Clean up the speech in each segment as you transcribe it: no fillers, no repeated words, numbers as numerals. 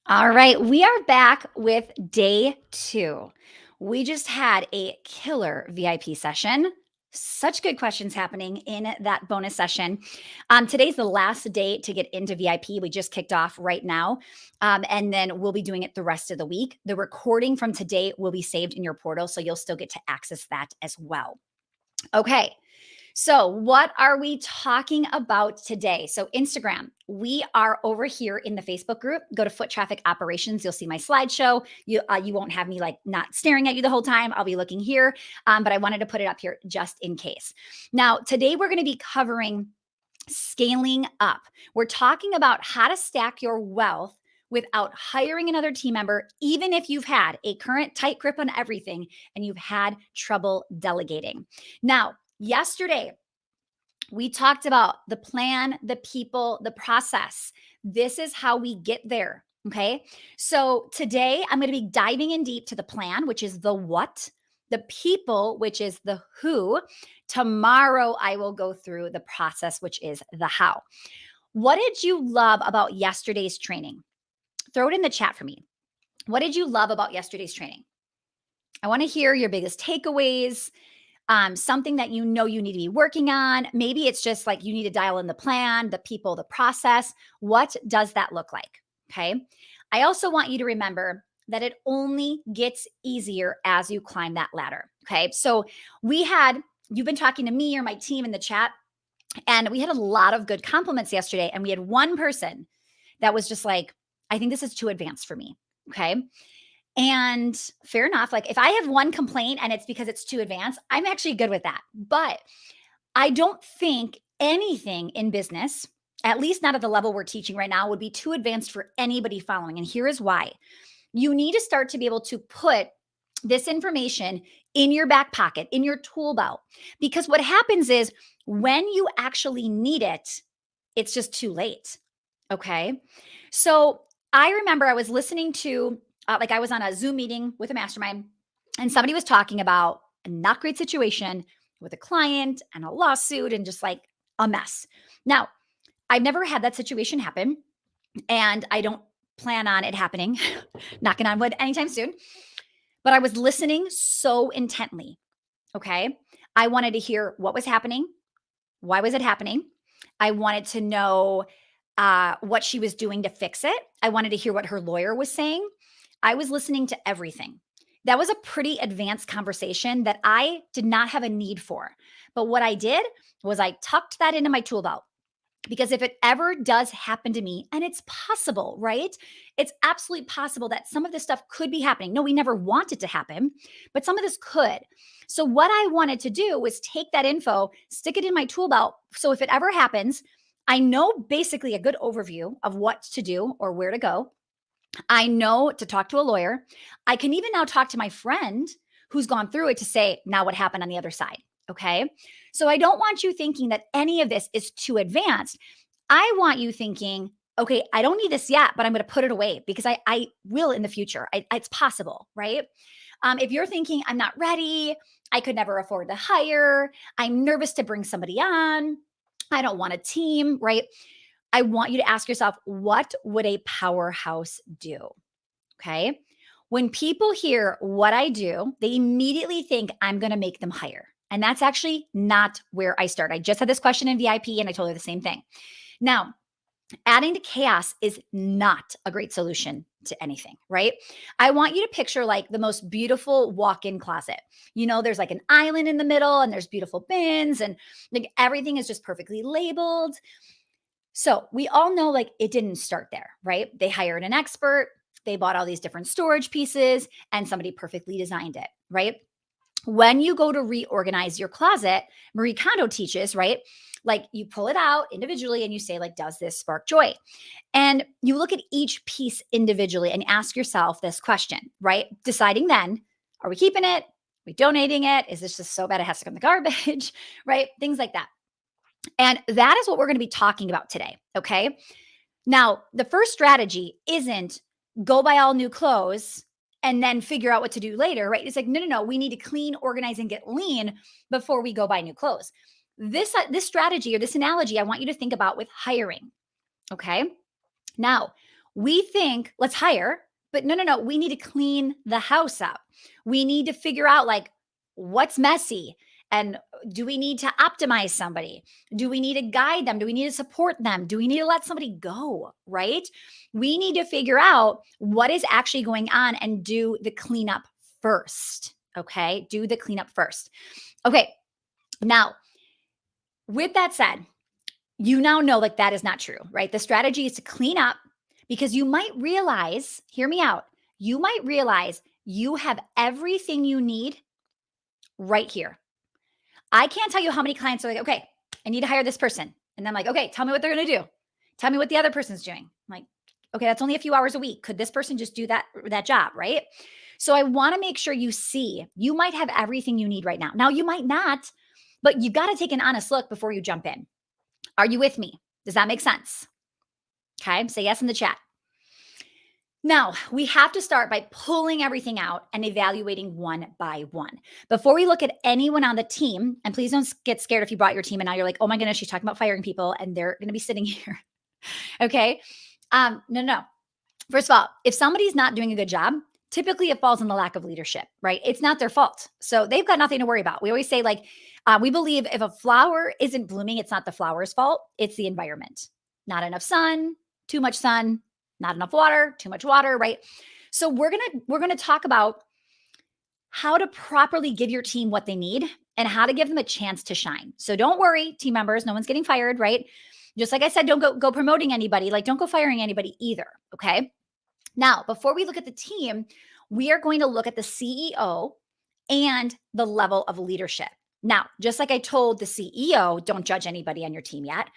All right, we are back with day 2. We just had a killer VIP session. Such good questions happening in that bonus session. Today's the last day to get into VIP. We just kicked off right now. And then we'll be doing it the rest of the week. The recording from today will be saved in your portal, so you'll still get to access that as well. Okay. So, what are we talking about today? So, Instagram, we are over here in the Facebook group. Go to Foot Traffic Operations. You'll see my slideshow. You won't have me like not staring at you the whole time. I'll be looking here, but I wanted to put it up here just in case. Now, today we're going to be covering scaling up. We're talking about how to stack your wealth without hiring another team member, even if you've had a current tight grip on everything and you've had trouble delegating. Now, yesterday, we talked about the plan, the people, the process. This is how we get there. Okay. So today I'm going to be diving in deep to the plan, which is the what, the people, which is the who. Tomorrow I will go through the process, which is the how. What did you love about yesterday's training? Throw it in the chat for me. What did you love about yesterday's training? I want to hear your biggest takeaways, something that you know you need to be working on. Maybe it's just like you need to dial in the plan, the people, the process. What does that look like? Okay. I also want you to remember that it only gets easier as you climb that ladder. Okay. So you've been talking to me or my team in the chat, and we had a lot of good compliments yesterday. And we had one person that was just like, I think this is too advanced for me. Okay. And fair enough. Like if I have one complaint and it's because it's too advanced, I'm actually good with that. But I don't think anything in business, at least not at the level we're teaching right now, would be too advanced for anybody following. And here is why. You need to start to be able to put this information in your back pocket, in your tool belt. Because what happens is when you actually need it, it's just too late. Okay. So I remember I was listening to, like, I was on a Zoom meeting with a mastermind, and somebody was talking about a not great situation with a client and a lawsuit and just like a mess. Now, I've never had that situation happen, and I don't plan on it happening, knocking on wood, anytime soon. But I was listening so intently. Okay. I wanted to hear what was happening. Why was it happening? I wanted to know what she was doing to fix it. I wanted to hear what her lawyer was saying. I was listening to everything. That was a pretty advanced conversation that I did not have a need for. But what I did was I tucked that into my tool belt. Because if it ever does happen to me, and it's possible, right? It's absolutely possible that some of this stuff could be happening. No, we never want it to happen, but some of this could. So, what I wanted to do was take that info, stick it in my tool belt. So, if it ever happens, I know basically a good overview of what to do or where to go. I know to talk to a lawyer. I can even now talk to my friend who's gone through it to say, now what happened on the other side? Okay. So I don't want you thinking that any of this is too advanced. I want you thinking, okay, I don't need this yet, but I'm going to put it away because I will in the future. It's possible, right? If you're thinking, I'm not ready, I could never afford to hire, I'm nervous to bring somebody on, I don't want a team, right? I want you to ask yourself, what would a powerhouse do? Okay. When people hear what I do, they immediately think I'm going to make them hire. And that's actually not where I start. I just had this question in VIP and I told her the same thing. Now, adding to chaos is not a great solution to anything, right? I want you to picture like the most beautiful walk-in closet. There's like an island in the middle and there's beautiful bins and like everything is just perfectly labeled. So we all know like it didn't start there, right? They hired an expert, they bought all these different storage pieces, and somebody perfectly designed it, right? When you go to reorganize your closet, Marie Kondo teaches, right? Like you pull it out individually and you say, like, does this spark joy? And you look at each piece individually and ask yourself this question, right? Deciding then, are we keeping it? Are we donating it? Is this just so bad it has to go in the garbage? Right? Things like that. And that is what we're going to be talking about today. Okay. Now, the first strategy isn't go buy all new clothes and then figure out what to do later, right? It's like, no. We need to clean, organize, and get lean before we go buy new clothes. This strategy or this analogy, I want you to think about with hiring. Okay. Now, We think, let's hire, but no, we need to clean the house up. We need to figure out like what's messy, and do we need to optimize somebody? Do we need to guide them? Do we need to support them? Do we need to let somebody go? Right? We need to figure out what is actually going on and do the cleanup first. Okay. Do the cleanup first. Okay. Now, with that said, you now know like that is not true, right? The strategy is to clean up because you might realize, hear me out, you might realize you have everything you need right here. I can't tell you how many clients are like, okay, I need to hire this person. And I'm like, okay, tell me what they're going to do. Tell me what the other person's doing. I'm like, okay, that's only a few hours a week. Could this person just do that job, right? So I want to make sure you see you might have everything you need right now. Now you might not, but you got to take an honest look before you jump in. Are you with me? Does that make sense? Okay, say yes in the chat. Now, we have to start by pulling everything out and evaluating one by one. Before we look at anyone on the team, and please don't get scared if you brought your team and now you're like, oh my goodness, she's talking about firing people and they're going to be sitting here. Okay. No. First of all, if somebody's not doing a good job, typically it falls on the lack of leadership, right? It's not their fault. So they've got nothing to worry about. We always say, like, we believe if a flower isn't blooming, it's not the flower's fault, it's the environment. Not enough sun, too much sun, not enough water, too much water, right? So we're gonna talk about how to properly give your team what they need and how to give them a chance to shine. So don't worry, team members, no one's getting fired, right? Just like I said, don't go promoting anybody, like don't go firing anybody either, okay? Now, before we look at the team, we are going to look at the CEO and the level of leadership. Now, just like I told the CEO, don't judge anybody on your team yet.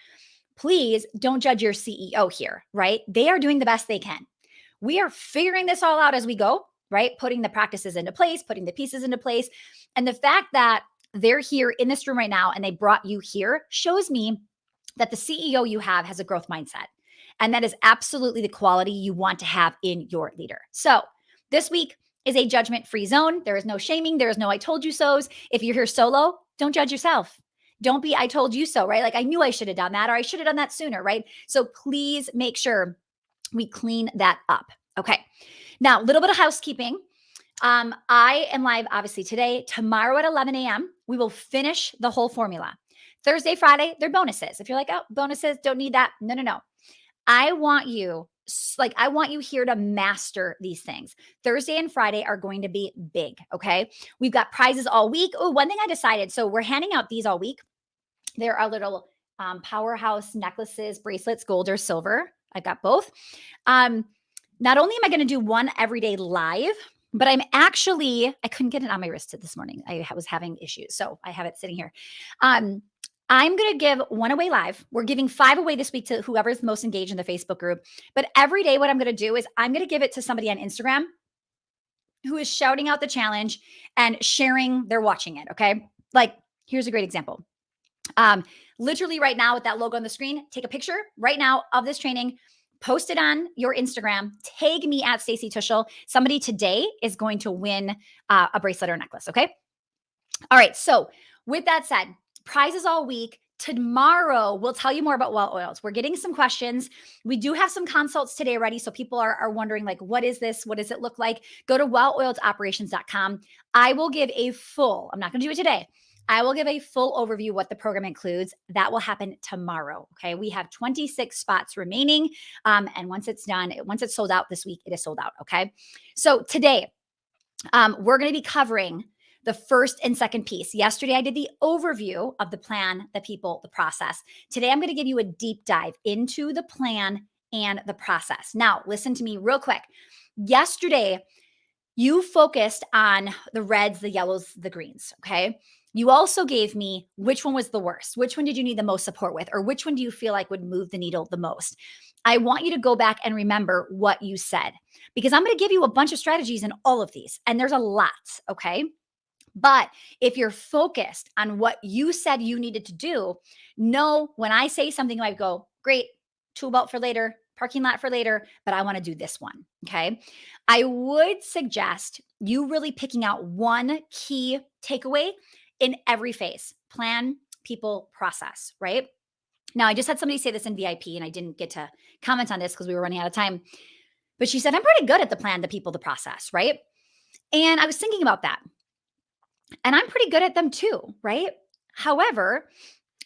Please don't judge your CEO here, right? They are doing the best they can. We are figuring this all out as we go, right? Putting the practices into place, putting the pieces into place. And the fact that they're here in this room right now and they brought you here shows me that the CEO you have has a growth mindset. And that is absolutely the quality you want to have in your leader. So this week is a judgment-free zone. There is no shaming. There is no I told you so's. If you're here solo, don't judge yourself. Don't be I told you so, right? Like I knew I should have done that or I should have done that sooner, right? So please make sure we clean that up. Okay. Now, a little bit of housekeeping. I am live obviously today. Tomorrow at 11 a.m., we will finish the whole formula. Thursday, Friday, they're bonuses. If you're like, oh, bonuses, don't need that. No. I want you here to master these things. Thursday and Friday are going to be big. Okay. We've got prizes all week. Oh, one thing I decided. So we're handing out these all week. There are little powerhouse necklaces, bracelets, gold or silver. I've got both. Not only am I going to do one everyday live, but I couldn't get it on my wrist this morning. I was having issues. So I have it sitting here. I'm going to give one away live. We're giving 5 away this week to whoever's most engaged in the Facebook group. But every day, what I'm going to do is I'm going to give it to somebody on Instagram who is shouting out the challenge and sharing they're watching it. Okay. Like, here's a great example. Literally right now with that logo on the screen, take a picture right now of this training, post it on your Instagram, tag me at Stacy Tuschel. Somebody today is going to win a bracelet or necklace. Okay. All right. So with that said, prizes all week. Tomorrow, we'll tell you more about well oils. We're getting some questions. We do have some consults today already. So people are wondering, like, what is this? What does it look like? Go to welloilsedoperations.com. I will give I'm not going to do it today. I will give a full overview what the program includes. That will happen tomorrow. Okay. We have 26 spots remaining. And once it's done, once it's sold out this week, it is sold out. Okay. So today, we're going to be covering the first and second piece. Yesterday, I did the overview of the plan, the people, the process. Today, I'm going to give you a deep dive into the plan and the process. Now, listen to me real quick. Yesterday, you focused on the reds, the yellows, the greens, okay? You also gave me which one was the worst. Which one did you need the most support with? Or which one do you feel like would move the needle the most? I want you to go back and remember what you said, because I'm going to give you a bunch of strategies in all of these, and there's a lot, okay? But if you're focused on what you said you needed to do, know when I say something, you might go, great, tool belt for later, parking lot for later, but I want to do this one. Okay. I would suggest you really picking out one key takeaway in every phase: plan, people, process, right? Now, I just had somebody say this in VIP and I didn't get to comment on this because we were running out of time. But she said, I'm pretty good at the plan, the people, the process, right? And I was thinking about that. And I'm pretty good at them too, right? However,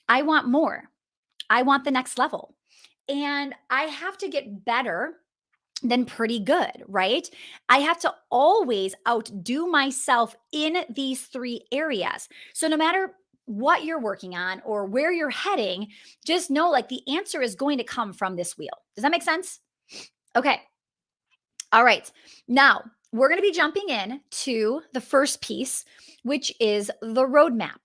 I want more. I want the next level. And I have to get better than pretty good, right? I have to always outdo myself in these three areas. So no matter what you're working on or where you're heading, just know like the answer is going to come from this wheel. Does that make sense? Okay. All right. Now, we're going to be jumping in to the first piece, which is the roadmap.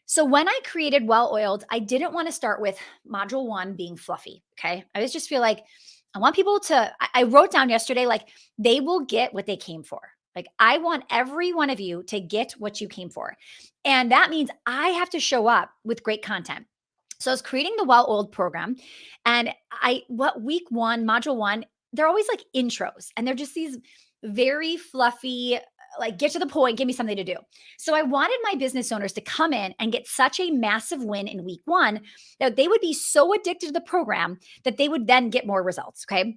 So when I created Well Oiled, I didn't want to start with module 1 being fluffy, okay? I just feel like I want people to I wrote down yesterday like they will get what they came for. Like I want every one of you to get what you came for. And that means I have to show up with great content. So I was creating the Well Oiled program and week 1, module 1, they're always like intros and they're just these very fluffy like get to the point, give me something to do. So I wanted my business owners to come in and get such a massive win in week 1 that they would be so addicted to the program that they would then get more results, okay?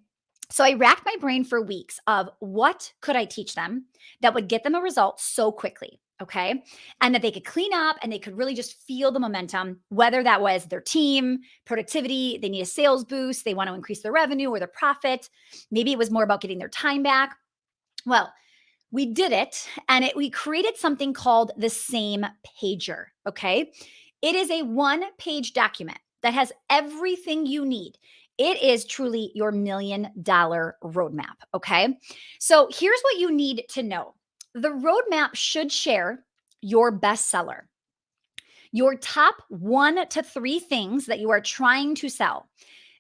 So I racked my brain for weeks of what could I teach them that would get them a result so quickly, okay? And that they could clean up and they could really just feel the momentum, whether that was their team, productivity, they need a sales boost, they want to increase their revenue or their profit. Maybe it was more about getting their time back. Well, we did it and we created something called the Same Pager, okay? It is a one-page document that has everything you need. It is truly your $1,000,000 roadmap, okay? So here's what you need to know. The roadmap should share your bestseller, your top 1 to 3 things that you are trying to sell.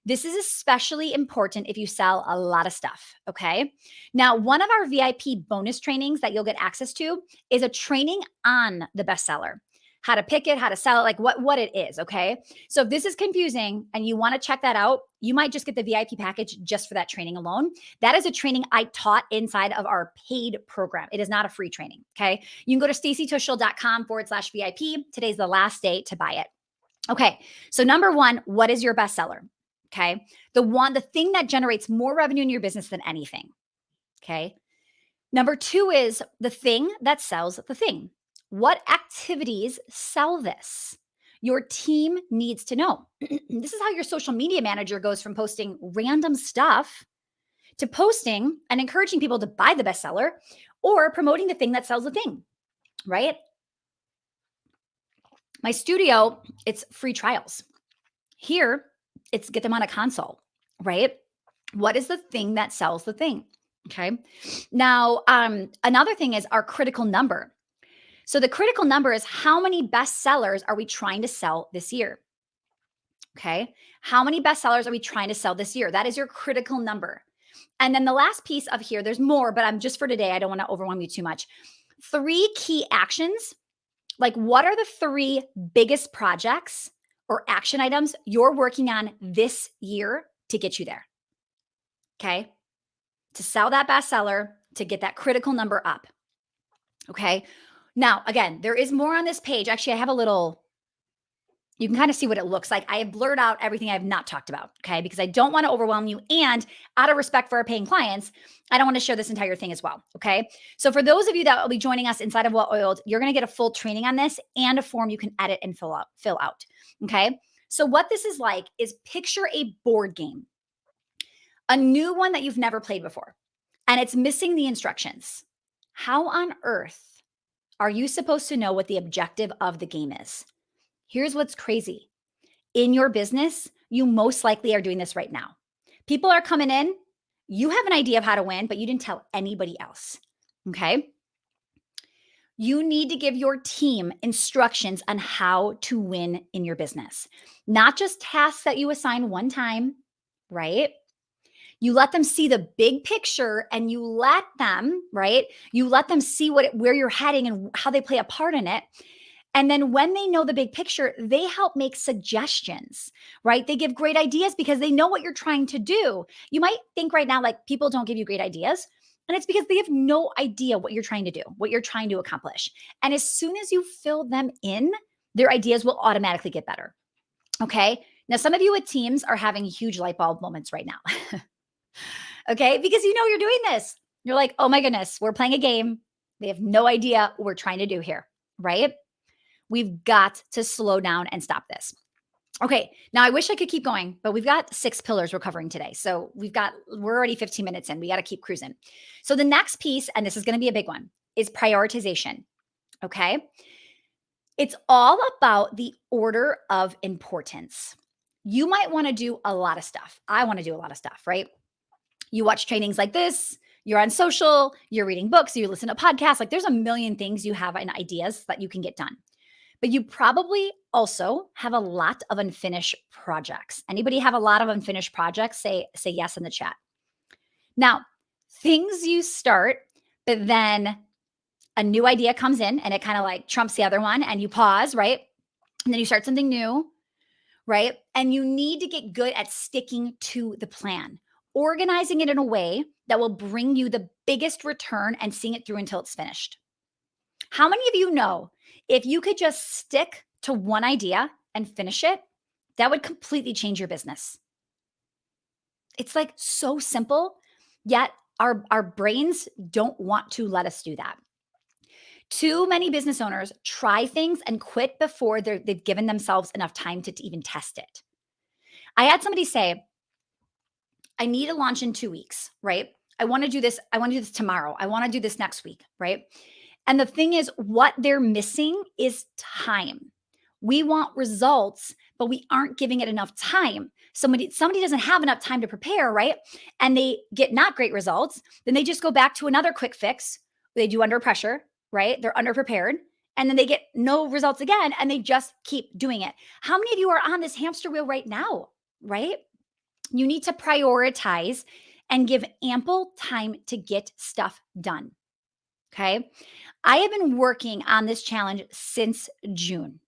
This is especially important if you sell a lot of stuff, okay? Now, one of our VIP bonus trainings that you'll get access to is a training on the bestseller, how to pick it, how to sell it, like what it is, okay? So if this is confusing and you want to check that out, you might just get the VIP package just for that training alone. That is a training I taught inside of our paid program. It is not a free training, okay? You can go to stacytushel.com/VIP. Today's the last day to buy it. Okay, so number 1, what is your bestseller? Okay. The thing that generates more revenue in your business than anything. Okay. Number 2 is the thing that sells the thing. What activities sell this? Your team needs to know. This is how your social media manager goes from posting random stuff to posting and encouraging people to buy the bestseller or promoting the thing that sells the thing, right? My studio, it's free trials. Here, it's get them on a console, right? What is the thing that sells the thing? Okay. Now, another thing is our critical number. So the critical number is how many bestsellers are we trying to sell this year? Okay. How many bestsellers are we trying to sell this year? That is your critical number. And then the last piece of here, there's more, but I'm just for today. I don't want to overwhelm you too much. 3 key actions. Like, what are the 3 biggest projects or action items you're working on this year to get you there? Okay. To sell that bestseller, to get that critical number up. Okay. Now, again, there is more on this page. Actually, I have a little, you can kind of see what it looks like. I have blurred out everything I have not talked about. Okay. Because I don't want to overwhelm you. And out of respect for our paying clients, I don't want to share this entire thing as well. Okay. So for those of you that will be joining us inside of Well Oiled, you're going to get a full training on this and a form you can edit and fill out. Okay. So what this is like is picture a board game, a new one that you've never played before, and it's missing the instructions. How on earth are you supposed to know what the objective of the game is? Here's what's crazy. In your business, you most likely are doing this right now. People are coming in, you have an idea of how to win, but you didn't tell anybody else. Okay. You need to give your team instructions on how to win in your business, not just tasks that you assign one time, right? You let them see the big picture and you let them, right? You let them see where you're heading and how they play a part in it. And then when they know the big picture, they help make suggestions, right? They give great ideas because they know what you're trying to do. You might think right now, like people don't give you great ideas. And it's because they have no idea what you're trying to do, what you're trying to accomplish. And as soon as you fill them in, their ideas will automatically get better. Okay. Now, some of you with teams are having huge light bulb moments right now. Okay, because you're doing this. You're like, oh my goodness, we're playing a game. They have no idea what we're trying to do here, right? We've got to slow down and stop this. Okay, now I wish I could keep going, but we've got 6 pillars we're covering today. So we're already 15 minutes in. We got to keep cruising. So the next piece, and this is going to be a big one, is prioritization. Okay. It's all about the order of importance. You might want to do a lot of stuff. I want to do a lot of stuff, right? You watch trainings like this, you're on social, you're reading books, you listen to podcasts. Like there's a million things you have and ideas that you can get done. But you probably also have a lot of unfinished projects. Anybody have a lot of unfinished projects? Say yes in the chat. Now, things you start, but then a new idea comes in and it kind of like trumps the other one and you pause, right? And then you start something new, right? And you need to get good at sticking to the plan, organizing it in a way that will bring you the biggest return and seeing it through until it's finished. How many of you know if you could just stick to one idea and finish it, that would completely change your business? It's like so simple, yet our brains don't want to let us do that. Too many business owners try things and quit before they've given themselves enough time to even test it. I had somebody say, I need to launch in 2 weeks, right? I want to do this. I want to do this tomorrow. I want to do this next week, right? And the thing is, what they're missing is time. We want results, but we aren't giving it enough time. Somebody doesn't have enough time to prepare, right? And they get not great results. Then they just go back to another quick fix. They do under pressure, right? They're underprepared. And then they get no results again, and they just keep doing it. How many of you are on this hamster wheel right now, right? You need to prioritize and give ample time to get stuff done. Okay. I have been working on this challenge since June.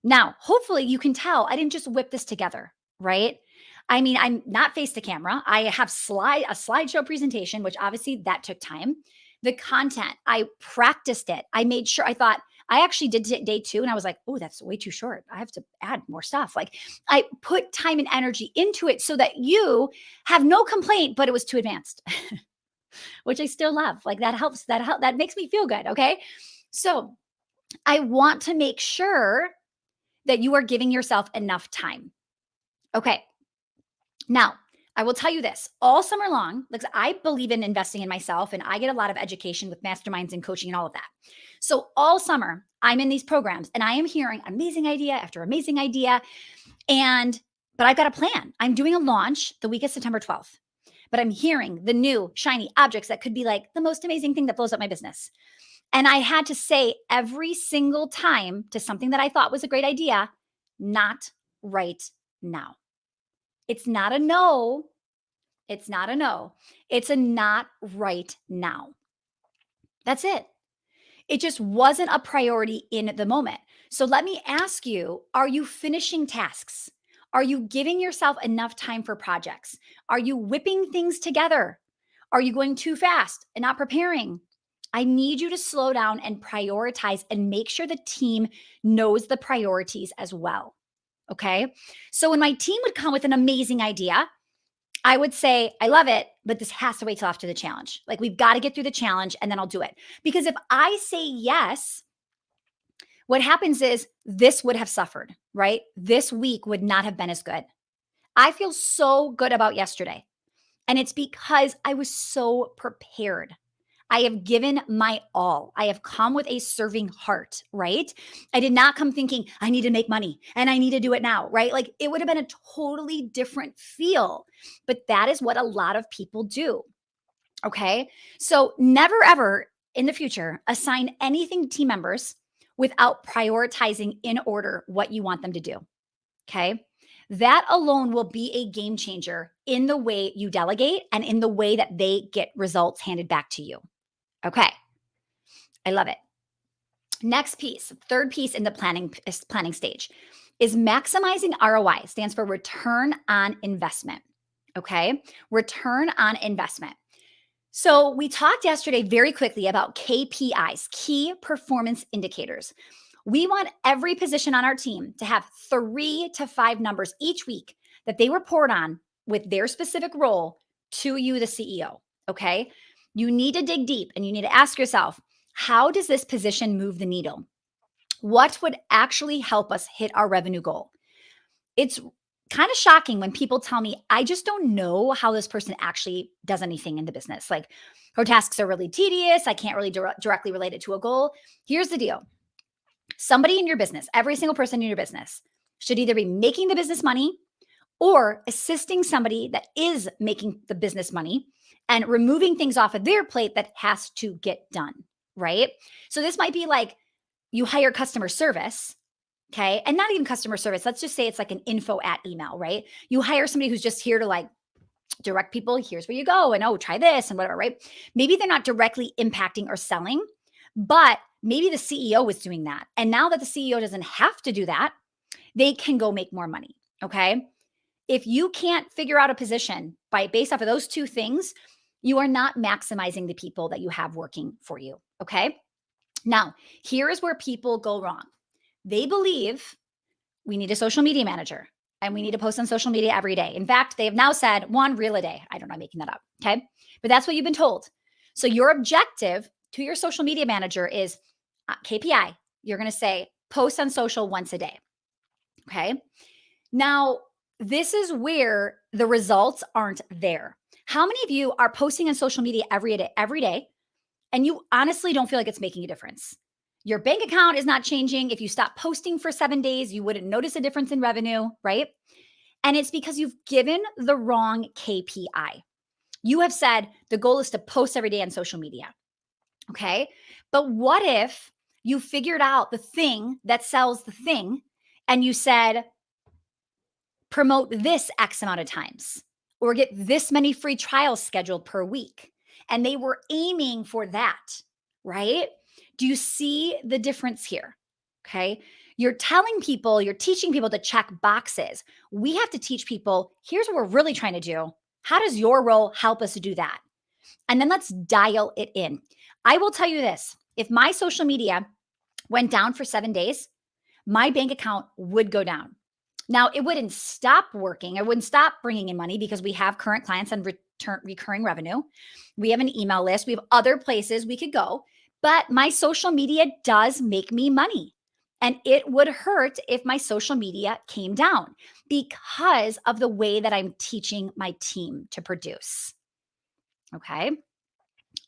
Now, hopefully you can tell I didn't just whip this together, right? I mean, I'm not face to camera. I have a slideshow presentation, which obviously that took time. The content, I practiced it. I made sure I actually did day 2 and I was like, oh, that's way too short. I have to add more stuff. Like I put time and energy into it so that you have no complaint, but it was too advanced. Which I still love. Like that helps. That makes me feel good. Okay. So I want to make sure that you are giving yourself enough time. Okay. Now, I will tell you this all summer long, because I believe in investing in myself and I get a lot of education with masterminds and coaching and all of that. So all summer, I'm in these programs and I am hearing amazing idea after amazing idea. But I've got a plan. I'm doing a launch the week of September 12th. But I'm hearing the new shiny objects that could be like the most amazing thing that blows up my business. And I had to say every single time to something that I thought was a great idea, not right now. It's not a no. It's not a no. It's a not right now. That's it. It just wasn't a priority in the moment. So let me ask you, are you finishing tasks? Are you giving yourself enough time for projects? Are you whipping things together? Are you going too fast and not preparing? I need you to slow down and prioritize and make sure the team knows the priorities as well. Okay. So when my team would come with an amazing idea, I would say, I love it, but this has to wait till after the challenge. Like we've got to get through the challenge and then I'll do it. Because if I say yes, what happens is this would have suffered, right? This week would not have been as good. I feel so good about yesterday. And it's because I was so prepared. I have given my all. I have come with a serving heart, right? I did not come thinking, I need to make money and I need to do it now, right? Like it would have been a totally different feel. But that is what a lot of people do. Okay. So never ever in the future assign anything to team members without prioritizing in order what you want them to do. Okay. That alone will be a game changer in the way you delegate and in the way that they get results handed back to you. Okay. I love it. Next piece, third piece in the planning stage is maximizing ROI, stands for return on investment. Okay. Return on investment. So we talked yesterday very quickly about KPIs, key performance indicators. We want every position on our team to have 3 to 5 numbers each week that they report on with their specific role to you, the CEO. Okay. You need to dig deep and you need to ask yourself, how does this position move the needle? What would actually help us hit our revenue goal? It's kind of shocking when people tell me, I just don't know how this person actually does anything in the business. Like her tasks are really tedious. I can't really directly relate it to a goal. Here's the deal: somebody in your business, every single person in your business, should either be making the business money or assisting somebody that is making the business money and removing things off of their plate that has to get done, right? So this might be like you hire customer service. Okay. And not even customer service. Let's just say it's like an info at email, right? You hire somebody who's just here to like direct people. Here's where you go. And oh, try this and whatever, right? Maybe they're not directly impacting or selling, but maybe the CEO was doing that. And now that the CEO doesn't have to do that, they can go make more money. Okay. If you can't figure out a position based off of those two things, you are not maximizing the people that you have working for you. Okay. Now, here is where people go wrong. They believe we need a social media manager and we need to post on social media every day. In fact, they have now said 1 reel a day. I don't know, I'm making that up. Okay. But that's what you've been told. So your objective to your social media manager is KPI. You're going to say post on social once a day. Okay. Now, this is where the results aren't there. How many of you are posting on social media every day, and you honestly don't feel like it's making a difference? Your bank account is not changing. If you stop posting for 7 days, you wouldn't notice a difference in revenue, right? And it's because you've given the wrong KPI. You have said the goal is to post every day on social media. Okay. But what if you figured out the thing that sells the thing and you said, promote this X amount of times or get this many free trials scheduled per week? And they were aiming for that, right? Do you see the difference here? Okay. You're telling people, you're teaching people to check boxes. We have to teach people, here's what we're really trying to do. How does your role help us to do that? And then let's dial it in. I will tell you this: if my social media went down for 7 days, my bank account would go down. Now, it wouldn't stop working. It wouldn't stop bringing in money because we have current clients and recurring revenue. We have an email list. We have other places we could go. But my social media does make me money. And it would hurt if my social media came down because of the way that I'm teaching my team to produce. Okay.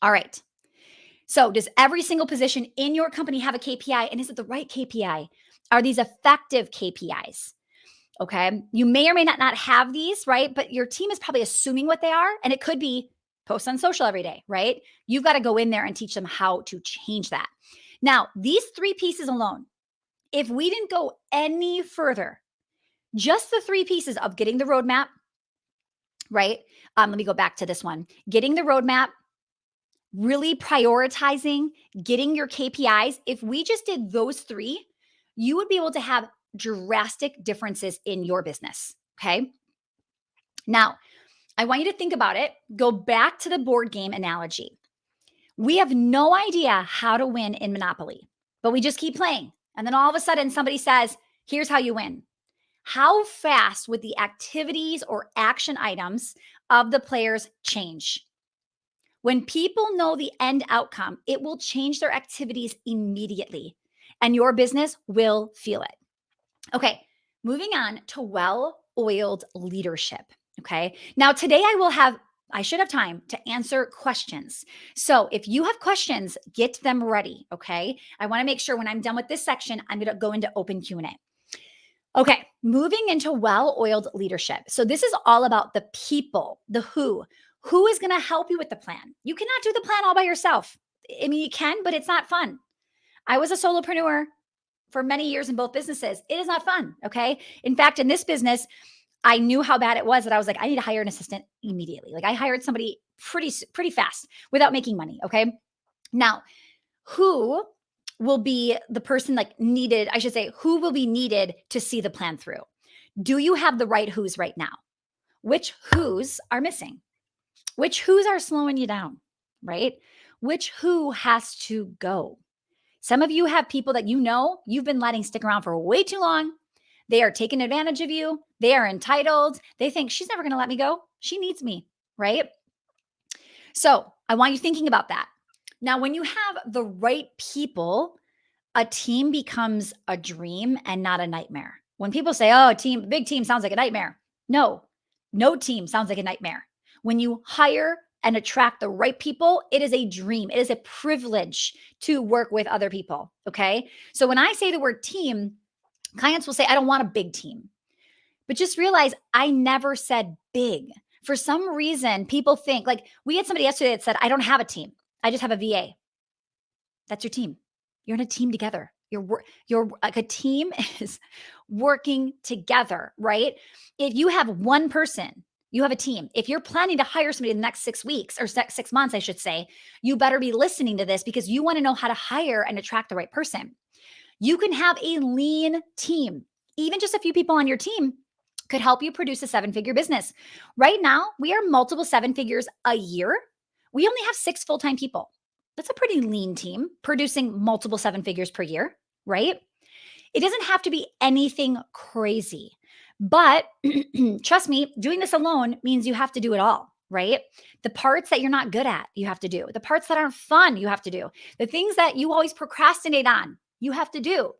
All right. So, does every single position in your company have a KPI? And is it the right KPI? Are these effective KPIs? Okay. You may or may not have these, right? But your team is probably assuming what they are. And it could be post on social every day, right? You've got to go in there and teach them how to change that. Now, these 3 pieces alone, if we didn't go any further, just the 3 pieces of getting the roadmap, right? Let me go back to this one. Getting the roadmap, really prioritizing, getting your KPIs. If we just did those 3, you would be able to have drastic differences in your business. Okay. Now, I want you to think about it. Go back to the board game analogy. We have no idea how to win in Monopoly, but we just keep playing. And then all of a sudden, somebody says, here's how you win. How fast would the activities or action items of the players change? When people know the end outcome, it will change their activities immediately, and your business will feel it. Okay, moving on to well-oiled leadership. Okay, now today I should have time to answer questions. So if you have questions, get them ready. Okay, I want to make sure when I'm done with this section, I'm going to go into open Q&A. Okay, moving into well-oiled leadership. So this is all about the people, the who. Who is going to help you with the plan? You cannot do the plan all by yourself. I mean, you can, but it's not fun. I was a solopreneur for many years in both businesses. It is not fun. Okay. In fact, in this business, I knew how bad it was that I was like, I need to hire an assistant immediately. Like I hired somebody pretty fast without making money. Okay. Now, who will be the person like needed? I should say, who will be needed to see the plan through? Do you have the right who's right now? Which who's are missing? Which who's are slowing you down, right? Which who has to go? Some of you have people that you've been letting stick around for way too long. They are taking advantage of you. They are entitled. They think she's never going to let me go. She needs me, right? So I want you thinking about that. Now, when you have the right people, a team becomes a dream and not a nightmare. When people say, oh, big team sounds like a nightmare. No, no team sounds like a nightmare. When you hire and attract the right people, it is a dream. It is a privilege to work with other people. Okay. So when I say the word team, clients will say, I don't want a big team. But just realize I never said big. For some reason, people think like we had somebody yesterday that said, I don't have a team. I just have a VA. That's your team. You're in a team together. You're like a team is working together, right? If you have one person, you have a team. If you're planning to hire somebody in the next 6 weeks or 6 months, I should say, you better be listening to this because you want to know how to hire and attract the right person. You can have a lean team. Even just a few people on your team could help you produce a 7-figure business. Right now, we are multiple 7 figures a year. We only have 6 full-time people. That's a pretty lean team producing multiple 7 figures per year, right? It doesn't have to be anything crazy, but trust me, doing this alone means you have to do it all, right? The parts that you're not good at, you have to do. The parts that aren't fun, you have to do. The things that you always procrastinate on, you have to do.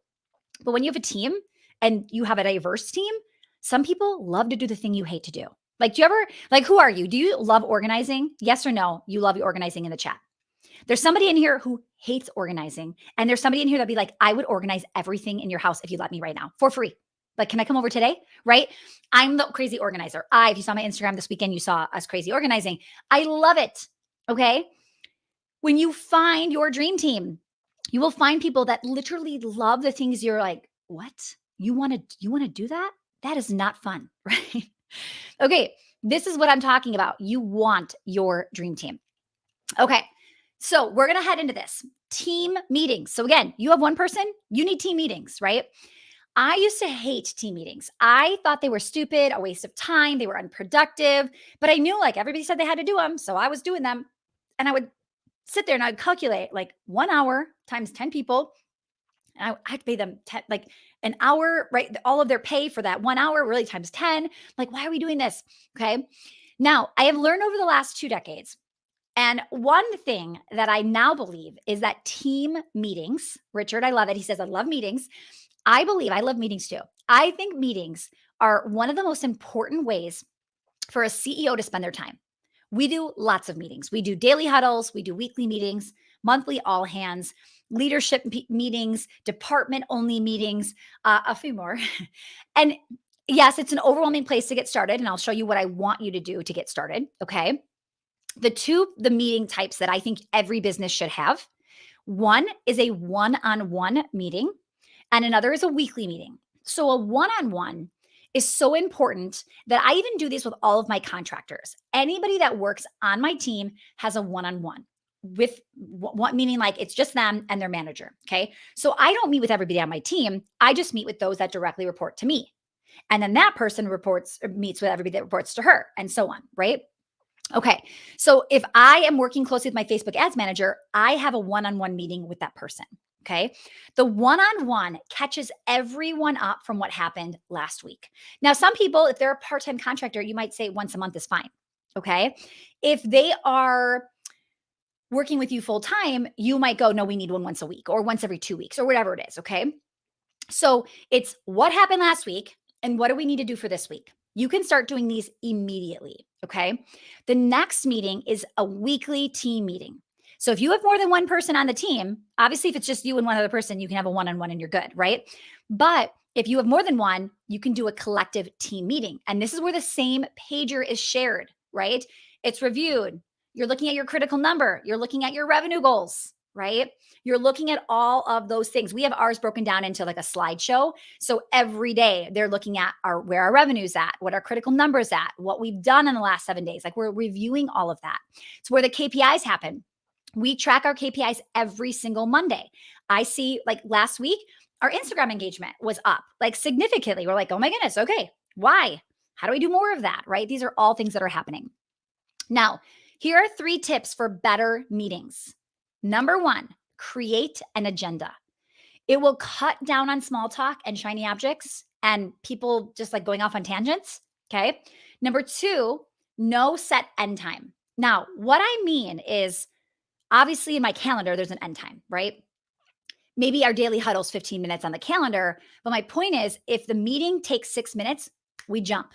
But when you have a team and you have a diverse team, some people love to do the thing you hate to do. Like, who are you? Do you love organizing? Yes or no? You love organizing in the chat. There's somebody in here who hates organizing. And there's somebody in here that'd be like, I would organize everything in your house if you let me right now for free. Like, can I come over today? Right? I'm the crazy organizer. If you saw my Instagram this weekend, you saw us crazy organizing. I love it. Okay. When you find your dream team, you will find people that literally love the things you're like, what? You want to do that? That is not fun, right? Okay. This is what I'm talking about. You want your dream team. Okay. So we're going to head into this team meetings. So again, you have one person, you need team meetings, right? I used to hate team meetings. I thought they were stupid, a waste of time. They were unproductive, but I knew like everybody said they had to do them. So I was doing them and I would sit there and I'd calculate like 1 hour times 10 people. And I'd pay them like an hour, right? All of their pay for that 1 hour really times 10. Like, why are we doing this? Okay. Now I have learned over the last 2 decades. And one thing that I now believe is that team meetings, Richard, I love it. He says, I love meetings. I love meetings too. I think meetings are one of the most important ways for a CEO to spend their time. We do lots of meetings. We do daily huddles, we do weekly meetings, monthly all hands, leadership meetings, department only meetings, a few more. And yes, it's an overwhelming place to get started. And I'll show you what I want you to do to get started. Okay. The meeting types that I think every business should have. One is a one-on-one meeting and another is a weekly meeting. So a one-on-one is so important that I even do this with all of my contractors. Anybody that works on my team has a one-on-one with what meaning like it's just them and their manager. Okay. So I don't meet with everybody on my team. I just meet with those that directly report to me. And then that person meets with everybody that reports to her and so on. Right. Okay. So if I am working closely with my Facebook ads manager, I have a one-on-one meeting with that person. Okay. The one-on-one catches everyone up from what happened last week. Now, some people, if they're a part-time contractor, you might say once a month is fine. Okay. If they are working with you full-time, you might go, no, we need one once a week or once every 2 weeks or whatever it is. Okay. So it's what happened last week and what do we need to do for this week? You can start doing these immediately. Okay. The next meeting is a weekly team meeting. So if you have more than one person on the team, obviously, if it's just you and one other person, you can have a one-on-one and you're good, right? But if you have more than one, you can do a collective team meeting. And this is where the same pager is shared, right? It's reviewed. You're looking at your critical number. You're looking at your revenue goals, right? You're looking at all of those things. We have ours broken down into like a slideshow. So every day they're looking at where our revenue's at, what our critical numbers at, what we've done in the last 7 days. Like we're reviewing all of that. It's where the KPIs happen. We track our KPIs every single Monday. I see like last week, our Instagram engagement was up like significantly. We're like, oh my goodness. Okay. Why? How do we do more of that? Right? These are all things that are happening. Now, here are 3 tips for better meetings. Number 1, create an agenda. It will cut down on small talk and shiny objects and people just like going off on tangents. Okay. Number two, no set end time. Now, what I mean is obviously in my calendar, there's an end time, right? Maybe our daily huddle's 15 minutes on the calendar. But my point is, if the meeting takes 6 minutes, we jump.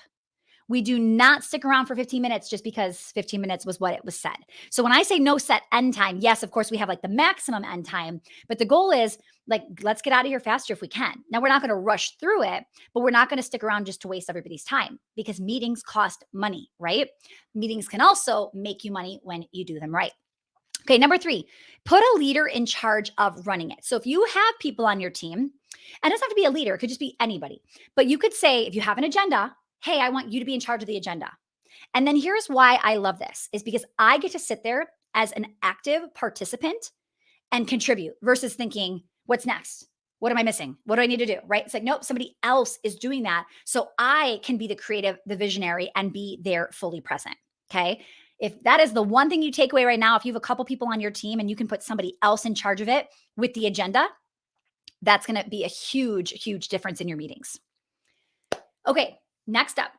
We do not stick around for 15 minutes just because 15 minutes was what it was said. So when I say no set end time, yes, of course, we have like the maximum end time, but the goal is like, let's get out of here faster if we can. Now, we're not going to rush through it, but we're not going to stick around just to waste everybody's time because meetings cost money, right? Meetings can also make you money when you do them right. Okay, number three, put a leader in charge of running it. So if you have people on your team, and it doesn't have to be a leader, it could just be anybody, but you could say, if you have an agenda, hey, I want you to be in charge of the agenda. And then here's why I love this is because I get to sit there as an active participant and contribute versus thinking, what's next? What am I missing? What do I need to do? Right? It's like, nope, somebody else is doing that. So I can be the creative, the visionary, and be there fully present. Okay. If that is the one thing you take away right now, if you have a couple people on your team and you can put somebody else in charge of it with the agenda, that's going to be a huge, huge difference in your meetings. Okay. Next up,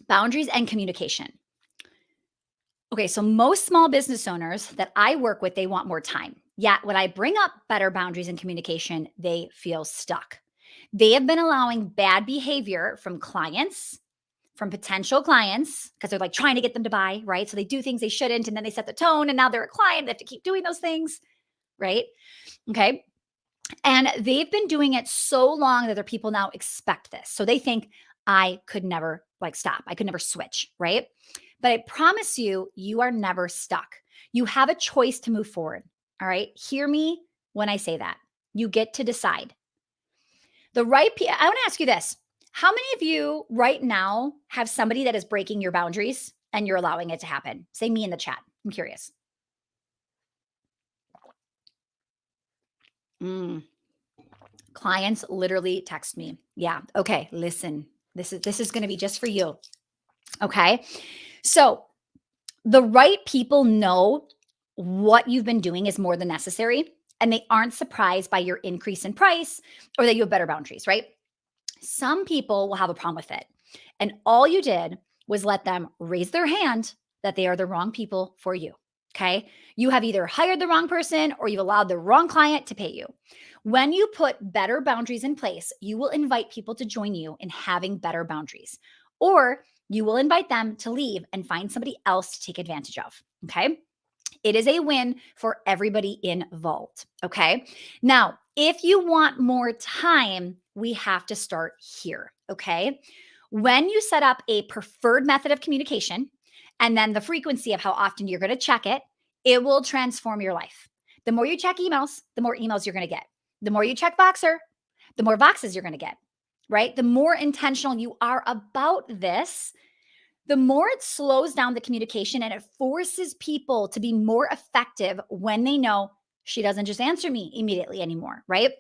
boundaries and communication. Okay, so most small business owners that I work with, they want more time. Yet when I bring up better boundaries and communication, they feel stuck. They have been allowing bad behavior from clients, from potential clients, because they're like trying to get them to buy, right? So they do things they shouldn't, and then they set the tone, and now they're a client. They have to keep doing those things, right? Okay. And they've been doing it so long that their people now expect this. So they think, I could never like stop. I could never switch, right? But I promise you, you are never stuck. You have a choice to move forward. All right. Hear me when I say that. You get to decide. I want to ask you this. How many of you right now have somebody that is breaking your boundaries and you're allowing it to happen? Say me in the chat. I'm curious. Clients literally text me. Yeah. Okay. Listen, this is going to be just for you. Okay. So the right people know what you've been doing is more than necessary, and they aren't surprised by your increase in price or that you have better boundaries, right? Some people will have a problem with it. And all you did was let them raise their hand that they are the wrong people for you. Okay. You have either hired the wrong person or you've allowed the wrong client to pay you. When you put better boundaries in place, you will invite people to join you in having better boundaries, or you will invite them to leave and find somebody else to take advantage of. Okay. It is a win for everybody involved. Okay. Now, if you want more time, we have to start here. Okay. When you set up a preferred method of communication and then the frequency of how often you're going to check it, it will transform your life. The more you check emails, the more emails you're going to get. The more you check Voxer, the more Voxes you're going to get, right? The more intentional you are about this, the more it slows down the communication and it forces people to be more effective when they know she doesn't just answer me immediately anymore, right?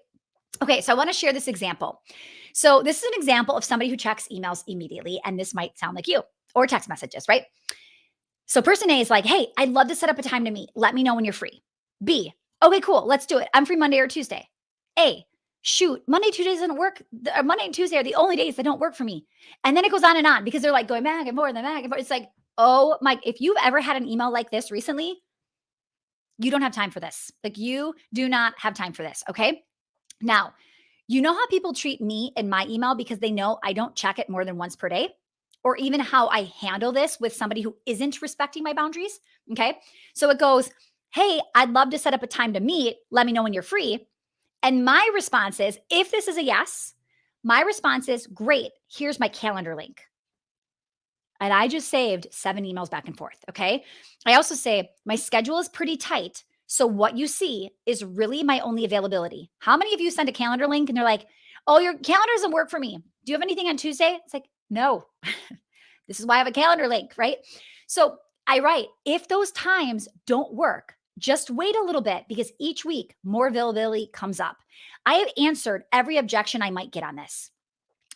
Okay, so I want to share this example. So this is an example of somebody who checks emails immediately, and this might sound like you, or text messages, right? So person A is like, hey, I'd love to set up a time to meet. Let me know when you're free. B, okay, cool, let's do it. I'm free Monday or Tuesday. A, shoot, Monday, Tuesday doesn't work. Monday and Tuesday are the only days that don't work for me. And then it goes on and on because they're like going back and forth and back and forth. It's like, oh my, if you've ever had an email like this recently, you don't have time for this. Like you do not have time for this. Okay. Now, you know how people treat me in my email because they know I don't check it more than once per day, or even how I handle this with somebody who isn't respecting my boundaries. Okay. So it goes, hey, I'd love to set up a time to meet. Let me know when you're free. And my response is, if this is a yes, my response is, great, here's my calendar link. And I just saved 7 emails back and forth, okay? I also say, my schedule is pretty tight, so what you see is really my only availability. How many of you send a calendar link and they're like, oh, your calendar doesn't work for me. Do you have anything on Tuesday? It's like, no. This is why I have a calendar link, right? So I write, if those times don't work, just wait a little bit because each week more availability comes up. I have answered every objection I might get on this.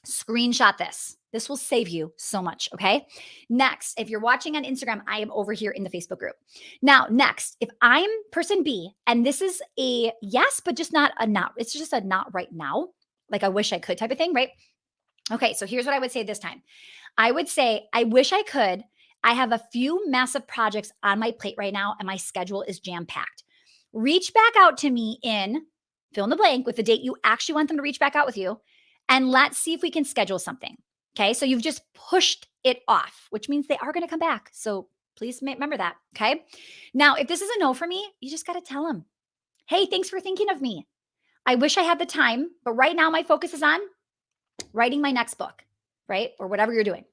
Screenshot this. This will save you so much. Okay. Next, if you're watching on Instagram, I am over here in the Facebook group. Now, next, if I'm person B and this is a yes, but just not a not, it's just a not right now, like I wish I could type of thing, right? Okay. So here's what I would say this time. I would say, I wish I could. I have a few massive projects on my plate right now, and my schedule is jam packed. Reach back out to me in fill in the blank with the date you actually want them to reach back out with you, and let's see if we can schedule something. Okay. So you've just pushed it off, which means they are going to come back. So please remember that. Okay. Now, if this is a no for me, you just got to tell them, hey, thanks for thinking of me. I wish I had the time, but right now my focus is on writing my next book, right? Or whatever you're doing.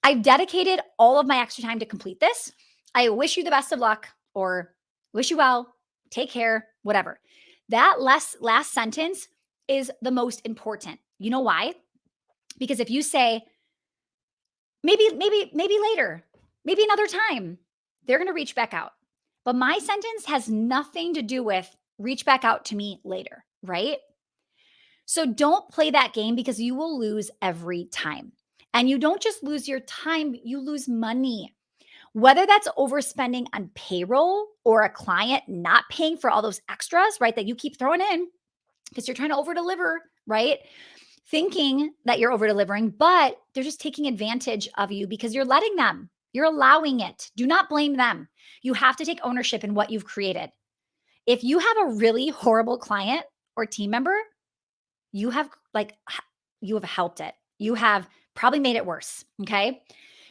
I've dedicated all of my extra time to complete this. I wish you the best of luck or wish you well, take care, whatever. That last sentence is the most important. You know why? Because if you say, maybe later, maybe another time, they're going to reach back out. But my sentence has nothing to do with reach back out to me later, right? So don't play that game because you will lose every time. And you don't just lose your time, you lose money. Whether that's overspending on payroll or a client not paying for all those extras, right, that you keep throwing in because you're trying to over deliver, right? Thinking that you're over delivering, but they're just taking advantage of you because you're letting them. You're allowing it. Do not blame them. You have to take ownership in what you've created. If you have a really horrible client or team member, you have helped it. You have probably made it worse. Okay.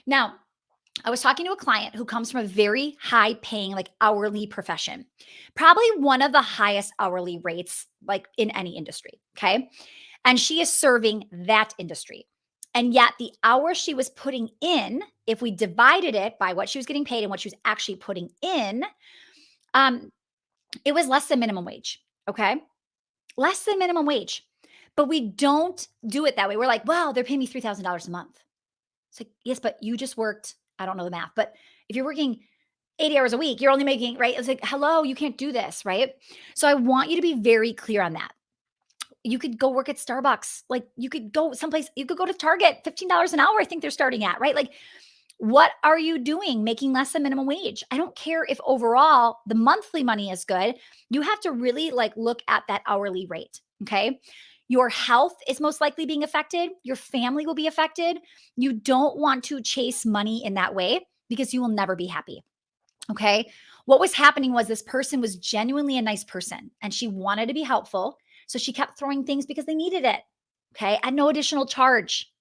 Now, I was talking to a client who comes from a very high paying, like hourly profession, probably one of the highest hourly rates, like in any industry. Okay. And she is serving that industry. And yet the hours she was putting in, if we divided it by what she was getting paid and what she was actually putting in, it was less than minimum wage. Okay. Less than minimum wage. But we don't do it that way. We're like, wow, they're paying me $3,000 a month. It's like, yes, but you just worked, I don't know the math, but if you're working 80 hours a week, you're only making, right? It's like, hello, you can't do this, right? So I want you to be very clear on that. You could go work at Starbucks. Like you could go someplace, you could go to Target, $15 an hour, I think they're starting at, right? Like, what are you doing making less than minimum wage? I don't care if overall the monthly money is good. You have to really like look at that hourly rate. Okay. Your health is most likely being affected. Your family will be affected. You don't want to chase money in that way because you will never be happy. Okay. What was happening was this person was genuinely a nice person and she wanted to be helpful. So she kept throwing things because they needed it. Okay. At no additional charge.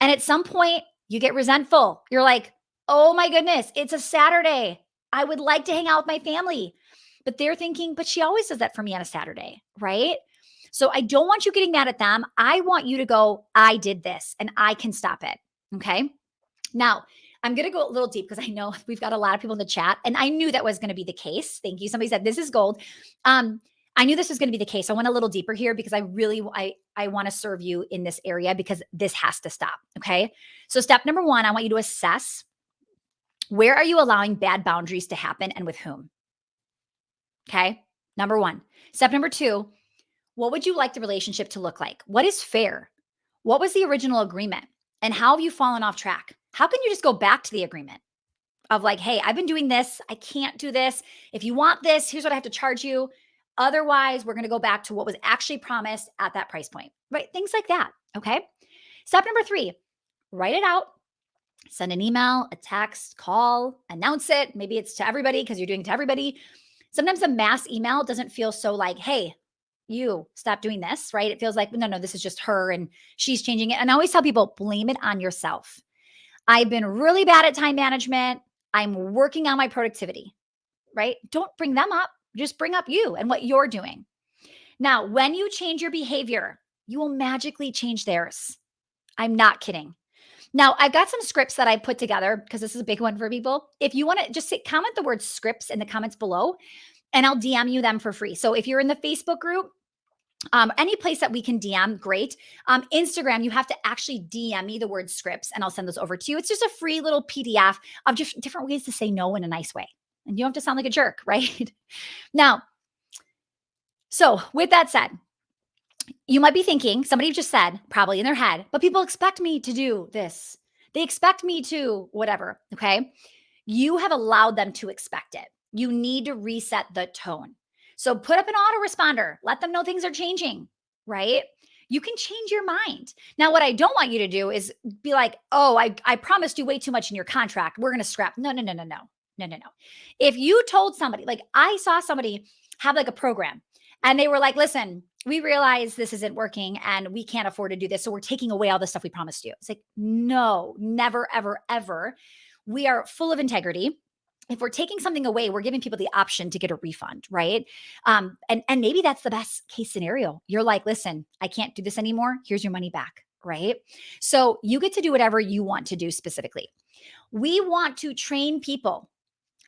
And at some point, you get resentful. You're like, oh my goodness, it's a Saturday. I would like to hang out with my family. But they're thinking, but she always does that for me on a Saturday, right? So I don't want you getting mad at them. I want you to go, I did this and I can stop it. Okay. Now, I'm going to go a little deep because I know we've got a lot of people in the chat and I knew that was going to be the case. Thank you. Somebody said this is gold. I knew this was going to be the case. I went a little deeper here because I want to serve you in this area because this has to stop. Okay. So step number one, I want you to assess where are you allowing bad boundaries to happen and with whom? Okay. Number one. Step number two, what would you like the relationship to look like? What is fair? What was the original agreement? And how have you fallen off track? How can you just go back to the agreement of like, hey, I've been doing this. I can't do this. If you want this, here's what I have to charge you. Otherwise, we're going to go back to what was actually promised at that price point, right? Things like that. Okay. Step number three, write it out, send an email, a text, call, announce it. Maybe it's to everybody because you're doing it to everybody. Sometimes a mass email doesn't feel so like, hey, you stop doing this, right? It feels like, no, this is just her and she's changing it. And I always tell people, blame it on yourself. I've been really bad at time management. I'm working on my productivity, right? Don't bring them up. Just bring up you and what you're doing. Now, when you change your behavior, you will magically change theirs. I'm not kidding. Now, I've got some scripts that I put together because this is a big one for people. If you want to just comment the word scripts in the comments below and I'll DM you them for free. So if you're in the Facebook group, any place that we can DM, great. Instagram, you have to actually DM me the word scripts and I'll send those over to you. It's just a free little PDF of just different ways to say no in a nice way. And you don't have to sound like a jerk, right? Now, so with that said, You might be thinking, somebody just said, probably in their head, but people expect me to do this. They expect me to whatever. Okay. You have allowed them to expect it. You need to reset the tone. So put up an autoresponder, let them know things are changing, right? You can change your mind. Now, what I don't want you to do is be like, oh, I promised you way too much in your contract. We're going to scrap. No, no, no, no, no, no, no, no. If you told somebody, like I saw somebody have like a program and they were like, listen, we realize this isn't working and we can't afford to do this. So we're taking away all the stuff we promised you. It's like, no, never, ever, ever. We are full of integrity. If we're taking something away, we're giving people the option to get a refund, right? And maybe that's the best case scenario. You're like, listen, I can't do this anymore. Here's your money back, right? So you get to do whatever you want to do specifically. We want to train people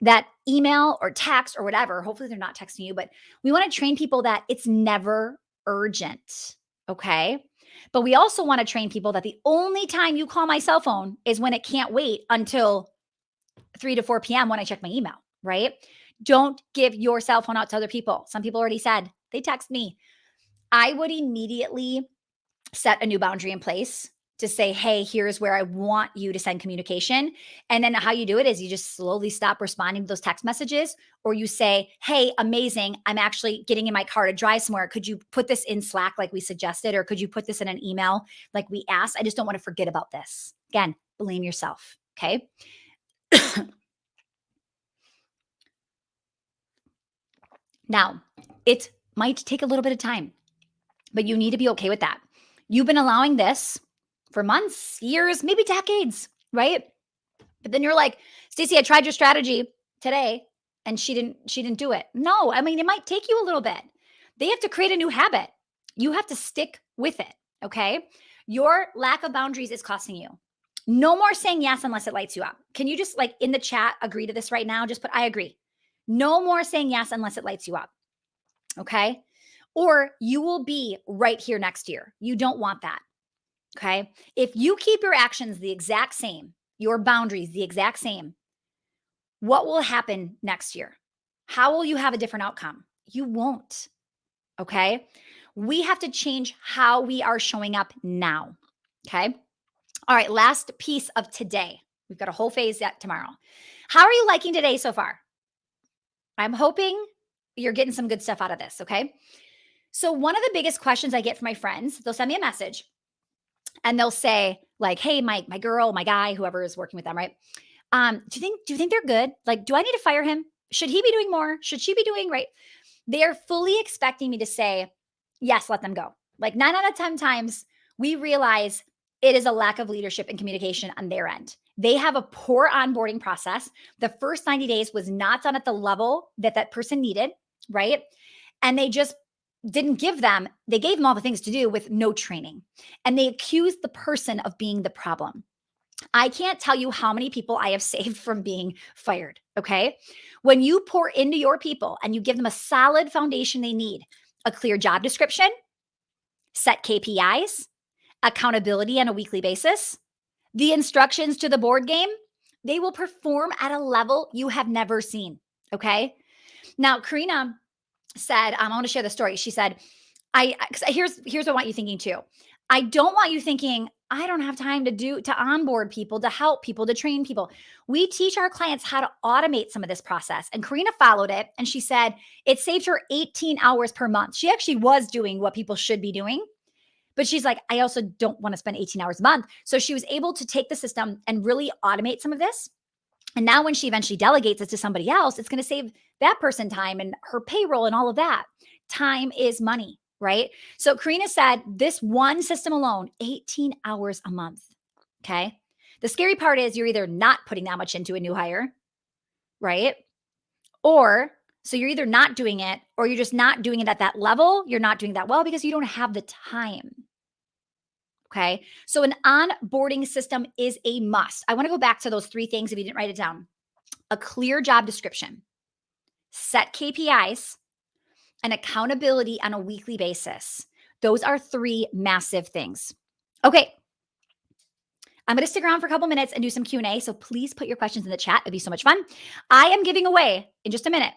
that email or text or whatever. Hopefully they're not texting you, but we want to train people that it's never urgent. Okay. But we also want to train people that the only time you call my cell phone is when it can't wait until 3 to 4 p.m. when I check my email, right? Don't give your cell phone out to other people. Some people already said they text me. I would immediately set a new boundary in place to say, hey, here's where I want you to send communication. And then how you do it is you just slowly stop responding to those text messages, or you say, hey, amazing. I'm actually getting in my car to drive somewhere. Could you put this in Slack like we suggested? Or could you put this in an email like we asked? I just don't want to forget about this. Again, blame yourself. Okay. Now, it might take a little bit of time, but you need to be okay with that. You've been allowing this for months, years, maybe decades, right? But then you're like, Stacy, I tried your strategy today and she didn't do it. No, I mean, it might take you a little bit. They have to create a new habit. You have to stick with it, okay? Your lack of boundaries is costing you. No more saying yes unless it lights you up. Can you just like in the chat agree to this right now? Just put I agree. No more saying yes unless it lights you up. Okay? Or you will be right here next year. You don't want that. Okay? If you keep your actions the exact same, your boundaries the exact same, what will happen next year? How will you have a different outcome? You won't. Okay? We have to change how we are showing up now. Okay? All right, last piece of today. We've got a whole phase yet tomorrow. How are you liking today so far? I'm hoping you're getting some good stuff out of this, okay? So one of the biggest questions I get from my friends, they'll send me a message and they'll say like, "Hey, my girl, my guy, whoever is working with them, right? Do you think they're good? Like, do I need to fire him? Should he be doing more? Should she be doing right?" They are fully expecting me to say, "Yes, let them go." Like 9 out of 10 times we realize it is a lack of leadership and communication on their end. They have a poor onboarding process. The first 90 days was not done at the level that that person needed, right? And they just didn't give them, they gave them all the things to do with no training. And they accused the person of being the problem. I can't tell you how many people I have saved from being fired. Okay. When you pour into your people and you give them a solid foundation they need, a clear job description, set KPIs, accountability on a weekly basis, the instructions to the board game, they will perform at a level you have never seen. Okay. Now, Karina said, I want to share the story. She said, here's what I want you thinking too. I don't want you thinking, I don't have time to onboard people, to help people, to train people. We teach our clients how to automate some of this process. And Karina followed it and she said it saved her 18 hours per month. She actually was doing what people should be doing. But she's like, I also don't want to spend 18 hours a month. So she was able to take the system and really automate some of this. And now when she eventually delegates it to somebody else, it's going to save that person time and her payroll and all of that. Time is money, right? So Karina said this one system alone, 18 hours a month. Okay. The scary part is you're either not putting that much into a new hire, right? Or so you're either not doing it or you're just not doing it at that level. You're not doing that well because you don't have the time. Okay. So an onboarding system is a must. I want to go back to those 3 things if you didn't write it down. A clear job description, set KPIs, and accountability on a weekly basis. Those are 3 massive things. Okay. I'm going to stick around for a couple minutes and do some Q&A. So please put your questions in the chat. It'd be so much fun. I am giving away in just a minute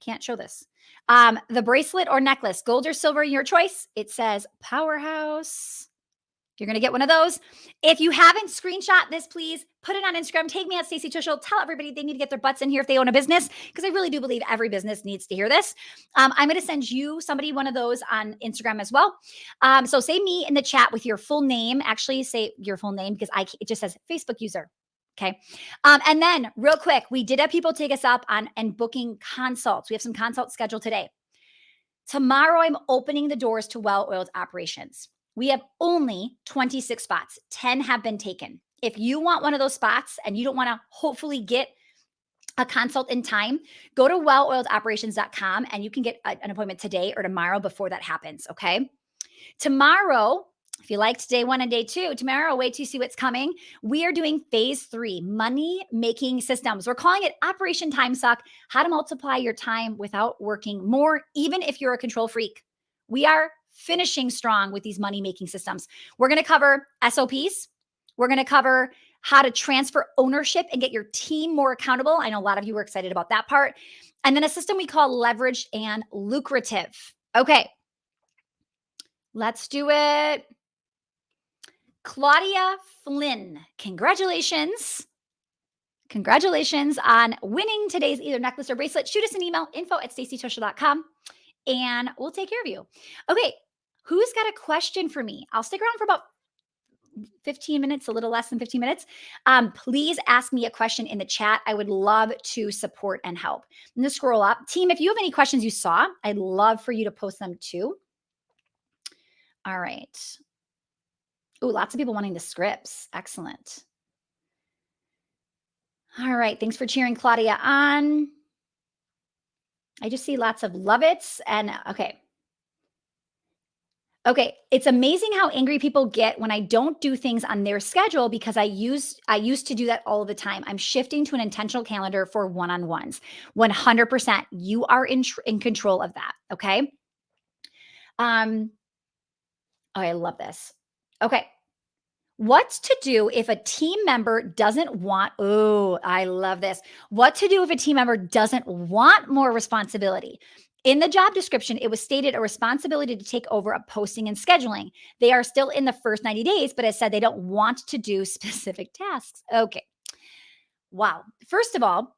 Can't show this. The bracelet or necklace, gold or silver, your choice. It says Powerhouse. You're going to get one of those. If you haven't screenshot this, please put it on Instagram. Take me at Stacy Tushel. Tell everybody they need to get their butts in here if they own a business, because I really do believe every business needs to hear this. I'm going to send somebody one of those on Instagram as well. So say me in the chat with your full name. Actually, say your full name because it just says Facebook user. Okay. And then real quick, we did have people take us up on and booking consults. We have some consults scheduled today. Tomorrow, I'm opening the doors to Well-Oiled Operations. We have only 26 spots. 10 have been taken. If you want one of those spots and you don't want to hopefully get a consult in time, go to welloiledoperations.com and you can get an appointment today or tomorrow before that happens. Okay. Tomorrow, if you liked day 1 and day 2, tomorrow, wait till you see what's coming. We are doing phase 3, money making systems. We're calling it Operation Time Suck, how to multiply your time without working more, even if you're a control freak. We are finishing strong with these money making systems. We're going to cover SOPs. We're going to cover how to transfer ownership and get your team more accountable. I know a lot of you were excited about that part. And then a system we call leveraged and lucrative. Okay. Let's do it. Claudia Flynn, congratulations. Congratulations on winning today's either necklace or bracelet. Shoot us an email, info@stacytushel.com, and we'll take care of you. Okay, who's got a question for me? I'll stick around for about 15 minutes, a little less than 15 minutes. Please ask me a question in the chat. I would love to support and help. I'm going to scroll up. Team, if you have any questions you saw, I'd love for you to post them too. All right. Oh, lots of people wanting the scripts. Excellent. All right. Thanks for cheering Claudia on. I just see lots of love it's and okay. Okay. It's amazing how angry people get when I don't do things on their schedule because I used to do that all the time. I'm shifting to an intentional calendar for one-on-ones. 100%. You are in control of that. Okay. Oh, I love this. Okay. What's to do if a team member doesn't want, oh, I love this. What to do if a team member doesn't want more responsibility? In the job description, it was stated a responsibility to take over a posting and scheduling. They are still in the first 90 days, but it said they don't want to do specific tasks. Okay. Wow. First of all,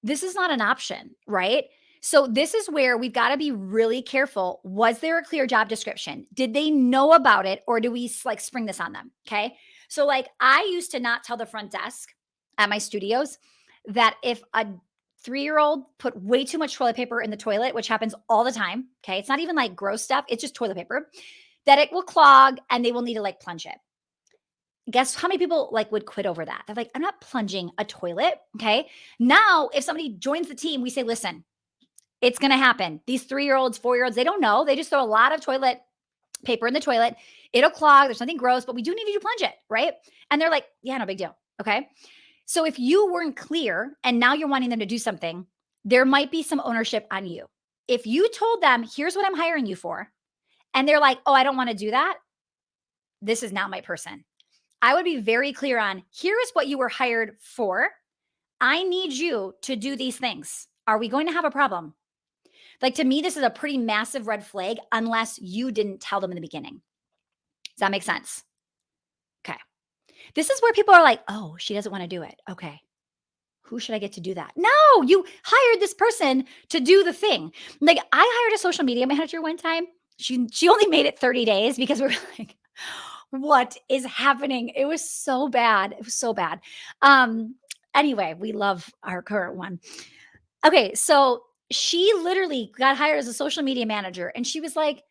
this is not an option, right? So this is where we've got to be really careful. Was there a clear job description? Did they know about it, or do we like spring this on them? Okay. So like I used to not tell the front desk at my studios that if a 3-year-old put way too much toilet paper in the toilet, which happens all the time. Okay. It's not even like gross stuff. It's just toilet paper, that it will clog and they will need to like plunge it. Guess how many people like would quit over that? They're like, I'm not plunging a toilet. Okay. Now, if somebody joins the team, we say, listen, it's going to happen. These 3-year-olds, 4-year-olds, they don't know. They just throw a lot of toilet paper in the toilet. It'll clog. There's nothing gross, but we do need you to plunge it. Right. And they're like, yeah, no big deal. Okay. So if you weren't clear and now you're wanting them to do something, there might be some ownership on you. If you told them, here's what I'm hiring you for, and they're like, oh, I don't want to do that, this is not my person. I would be very clear on, here is what you were hired for. I need you to do these things. Are we going to have a problem? Like, to me, this is a pretty massive red flag unless you didn't tell them in the beginning. Does that make sense? Okay. This is where people are like, oh, she doesn't want to do it. Okay. Who should I get to do that? No, you hired this person to do the thing. Like, I hired a social media manager one time. She only made it 30 days because we were like, what is happening? It was so bad. It was so bad. Anyway, we love our current one. Okay. So she literally got hired as a social media manager. And she was like,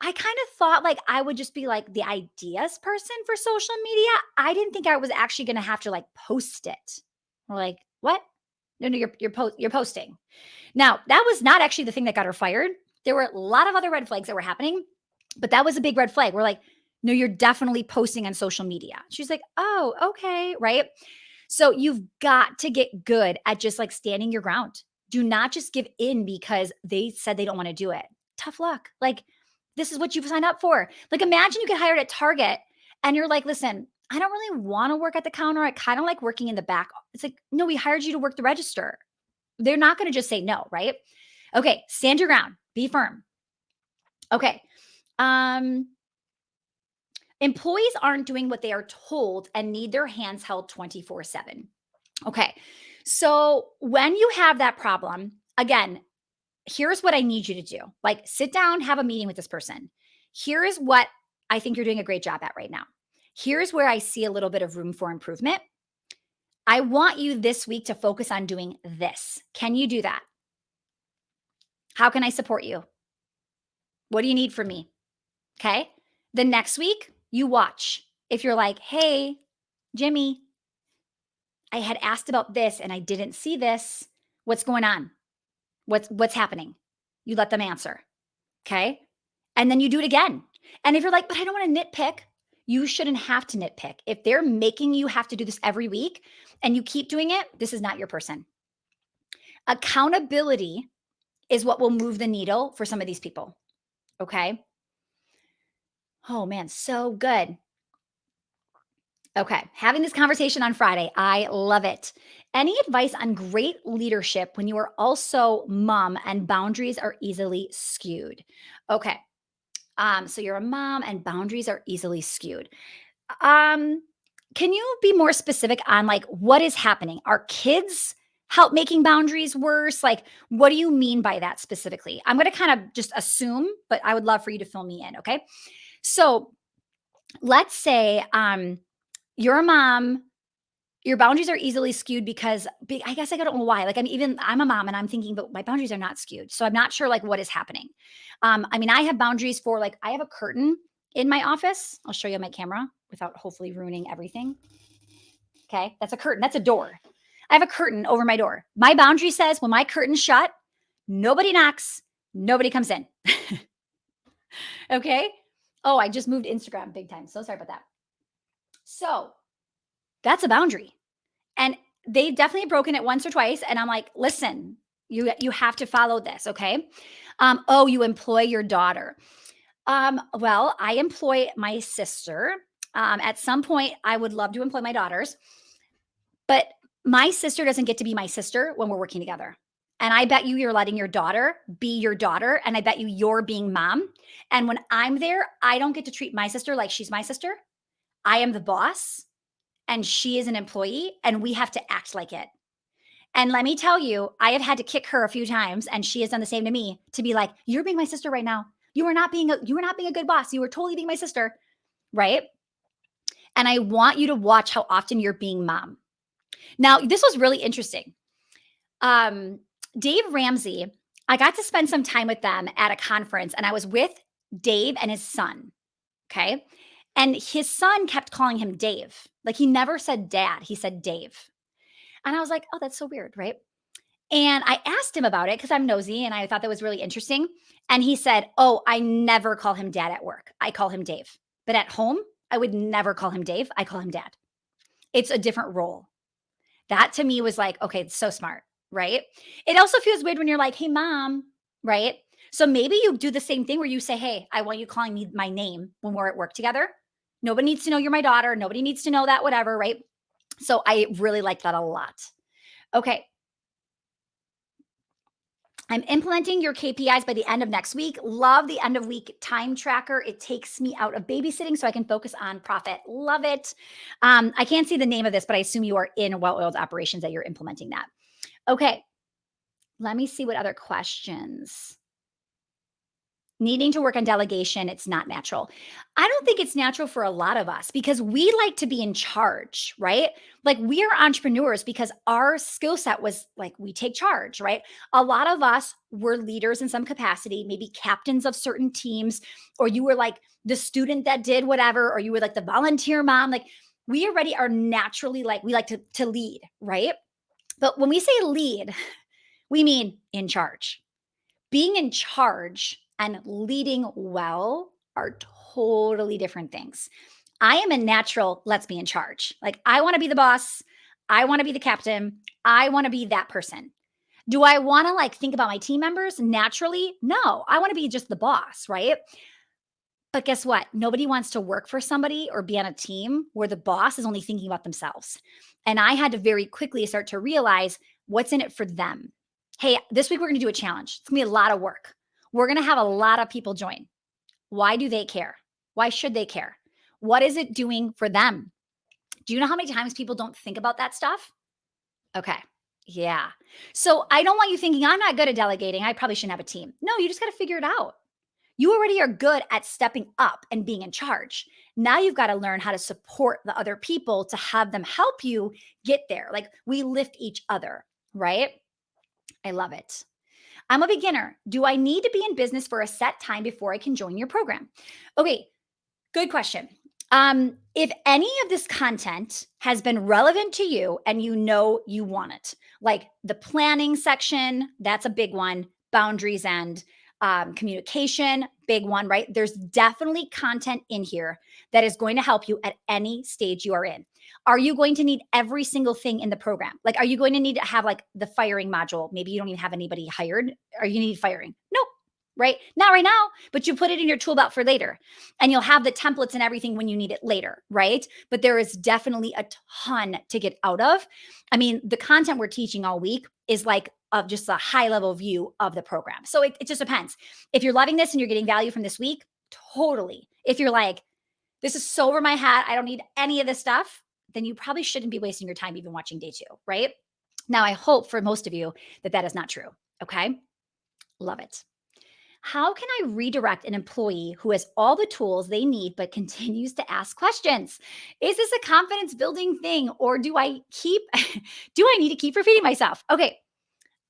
I kind of thought like I would just be like the ideas person for social media. I didn't think I was actually going to have to like post it. We're like, what? No, you're posting. Now, that was not actually the thing that got her fired. There were a lot of other red flags that were happening, but that was a big red flag. We're like, no, you're definitely posting on social media. She's like, oh, okay. Right. So you've got to get good at just like standing your ground. Do not just give in because they said they don't want to do it. Tough luck. Like, this is what you've signed up for. Like, imagine you get hired at Target and you're like, listen, I don't really want to work at the counter. I kind of like working in the back. It's like, no, we hired you to work the register. they're not going to just say no, right? Okay, stand your ground, be firm. Okay. Um, Employees aren't doing what they are told and need their hands held 24/7. Okay. So when you have that problem, again, here's what I need you to do. Like, sit down, have a meeting with this person. Here is what I think you're doing a great job at right now. Here's where I see a little bit of room for improvement. I want you this week to focus on doing this. Can you do that? How can I support you? What do you need from me? Okay. The next week, you watch. If you're like, hey, Jimmy, I had asked about this and I didn't see this. What's going on? What's happening? You let them answer. Okay. And then you do it again. And if you're like, but I don't want to nitpick, you shouldn't have to nitpick. If they're making you have to do this every week and you keep doing it, this is not your person. Accountability is what will move the needle for some of these people. Okay. Oh man, so good. Okay. Having this conversation on Friday, I love it. Any advice on great leadership when you are also mom and boundaries are easily skewed? Okay. So you're a mom and boundaries are easily skewed. Um, can you be more specific on like what is happening? Are kids help making boundaries worse? Like, what do you mean by that specifically? I'm going to kind of just assume, but I would love for you to fill me in. Okay. So let's say you're a mom, your boundaries are easily skewed because I guess I don't know why. Like I'm a mom and I'm thinking, but my boundaries are not skewed. So I'm not sure like what is happening. I mean, I have boundaries for like I have a curtain in my office. I'll show you on my camera without hopefully ruining everything. Okay. That's a curtain. That's a door. I have a curtain over my door. My boundary says when my curtain's shut, nobody knocks, nobody comes in. Okay. Oh, I just moved Instagram big time. So sorry about that. So that's a boundary. And they've definitely broken it once or twice. And I'm like, listen, you have to follow this, okay? Oh, you employ your daughter. Well, I employ my sister. At some point, I would love to employ my daughters, but my sister doesn't get to be my sister when we're working together. And I bet you're letting your daughter be your daughter. And I bet you're being mom. And when I'm there, I don't get to treat my sister like she's my sister. I am the boss and she is an employee and we have to act like it. And let me tell you, I have had to kick her a few times and she has done the same to me to be like, you're being my sister right now. You are not being a good boss. You are totally being my sister, right? And I want you to watch how often you're being mom. Now, this was really interesting. Dave Ramsey, I got to spend some time with them at a conference and I was with Dave and his son. Okay. And his son kept calling him Dave. Like he never said dad, he said Dave. And I was like, oh, that's so weird, right? And I asked him about it because I'm nosy and I thought that was really interesting. And he said, oh, I never call him dad at work. I call him Dave. But at home, I would never call him Dave. I call him dad. It's a different role. That to me was like, okay, it's so smart, right? It also feels weird when you're like, hey, mom, right? So maybe you do the same thing where you say, hey, I want you calling me my name when we're at work together. Nobody needs to know you're my daughter. Nobody needs to know that, whatever, right? So I really like that a lot. Okay. I'm implementing your KPIs by the end of next week. Love the end of week time tracker. It takes me out of babysitting so I can focus on profit. Love it. I can't see the name of this, but I assume you are in well-oiled operations that you're implementing that. Okay. Let me see what other questions. Needing to work on delegation, it's not natural. I don't think it's natural for a lot of us because we like to be in charge, right? Like we are entrepreneurs because our skill set was like we take charge, right? A lot of us were leaders in some capacity, maybe captains of certain teams, or you were like the student that did whatever, or you were like the volunteer mom. Like we already are naturally like we like to lead, right? But when we say lead, we mean in charge. Being in charge and leading well are totally different things. I am a natural, let's be in charge. Like, I want to be the boss. I want to be the captain. I want to be that person. Do I want to like think about my team members naturally? No, I want to be just the boss, right? But guess what? Nobody wants to work for somebody or be on a team where the boss is only thinking about themselves. And I had to very quickly start to realize what's in it for them. Hey, this week we're going to do a challenge. It's going to be a lot of work. We're going to have a lot of people join. Why do they care? Why should they care? What is it doing for them? Do you know how many times people don't think about that stuff? Okay. Yeah. So I don't want you thinking, I'm not good at delegating. I probably shouldn't have a team. No, you just got to figure it out. You already are good at stepping up and being in charge. Now you've got to learn how to support the other people to have them help you get there. Like we lift each other, right? I love it. I'm a beginner. Do I need to be in business for a set time before I can join your program? Okay, good question. If any of this content has been relevant to you and you know you want it, like the planning section, that's a big one, boundaries and communication, big one, right? There's definitely content in here that is going to help you at any stage you are in. Are you going to need every single thing in the program? Like, are you going to need to have like the firing module? Maybe you don't even have anybody hired. Or you need firing? Nope. Right? Not right now, but you put it in your tool belt for later and you'll have the templates and everything when you need it later, right? But there is definitely a ton to get out of. I mean, the content we're teaching all week is like of just a high level view of the program. So it just depends. If you're loving this and you're getting value from this week, totally. If you're like, this is so over my head, I don't need any of this stuff, then you probably shouldn't be wasting your time even watching day 2, right? Now, I hope for most of you that that is not true. Okay. Love it. How can I redirect an employee who has all the tools they need but continues to ask questions? Is this a confidence building thing or do I keep do I need to keep repeating myself? Okay.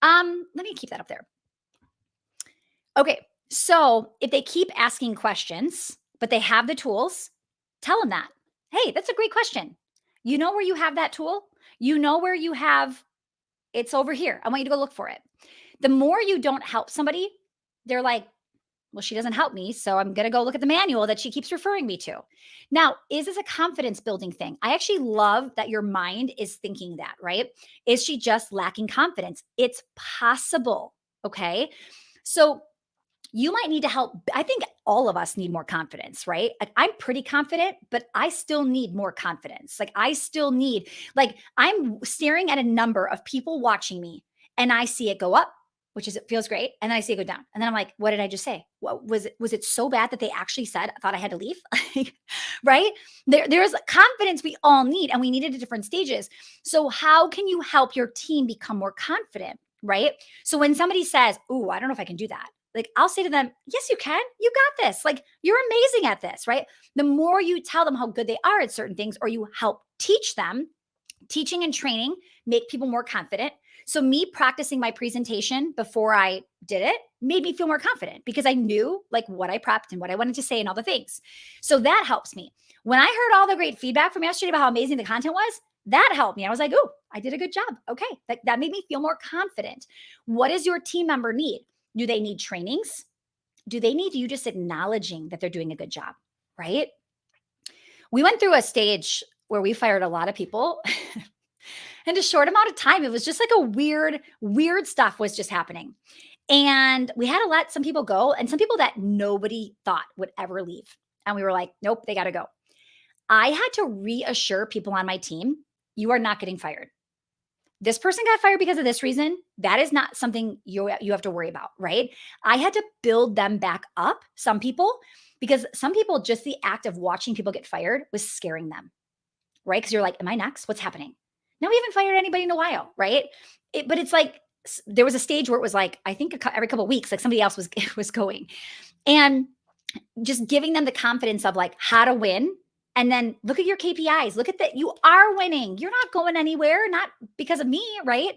Let me keep that up there. Okay. So, if they keep asking questions but they have the tools, tell them that. Hey, that's a great question. You know where you have that tool? You know where you have it's over here. I want you to go look for it. The more you don't help somebody, they're like, well, she doesn't help me. So I'm going to go look at the manual that she keeps referring me to. Now, is this a confidence building thing? I actually love that your mind is thinking that, right? Is she just lacking confidence? It's possible. Okay. So you might need to help. I think all of us need more confidence, right? Like I'm pretty confident, but I still need more confidence. Like I still need, like I'm staring at a number of people watching me and I see it go up, which is it feels great, and then I see it go down. And then I'm like, what did I just say? What was it so bad that they actually said I thought I had to leave? Right? There's confidence we all need and we need it at different stages. So how can you help your team become more confident? Right. So when somebody says, "Ooh, I don't know if I can do that," like I'll say to them, yes, you can. You got this. Like you're amazing at this, right? The more you tell them how good they are at certain things or you help teach them, teaching and training make people more confident. So me practicing my presentation before I did it made me feel more confident because I knew like what I prepped and what I wanted to say and all the things. So that helps me. When I heard all the great feedback from yesterday about how amazing the content was, that helped me. I was like, oh, I did a good job. Okay. That made me feel more confident. What does your team member need? Do they need trainings? Do they need you just acknowledging that they're doing a good job? Right? We went through a stage where we fired a lot of people in a short amount of time. It was just like a weird stuff was just happening. And we had to let some people go and some people that nobody thought would ever leave. And we were like, nope, they got to go. I had to reassure people on my team, you are not getting fired. This person got fired because of this reason. That is not something you have to worry about, right? I had to build them back up, some people, because some people, just the act of watching people get fired was scaring them, right? Because you're like, am I next? What's happening? Now we haven't fired anybody in a while, right? But it's like there was a stage where it was like, I think every couple of weeks, like somebody else was was going. And just giving them the confidence of like how to win. And then look at your KPIs. Look at that. You are winning. You're not going anywhere, not because of me, right?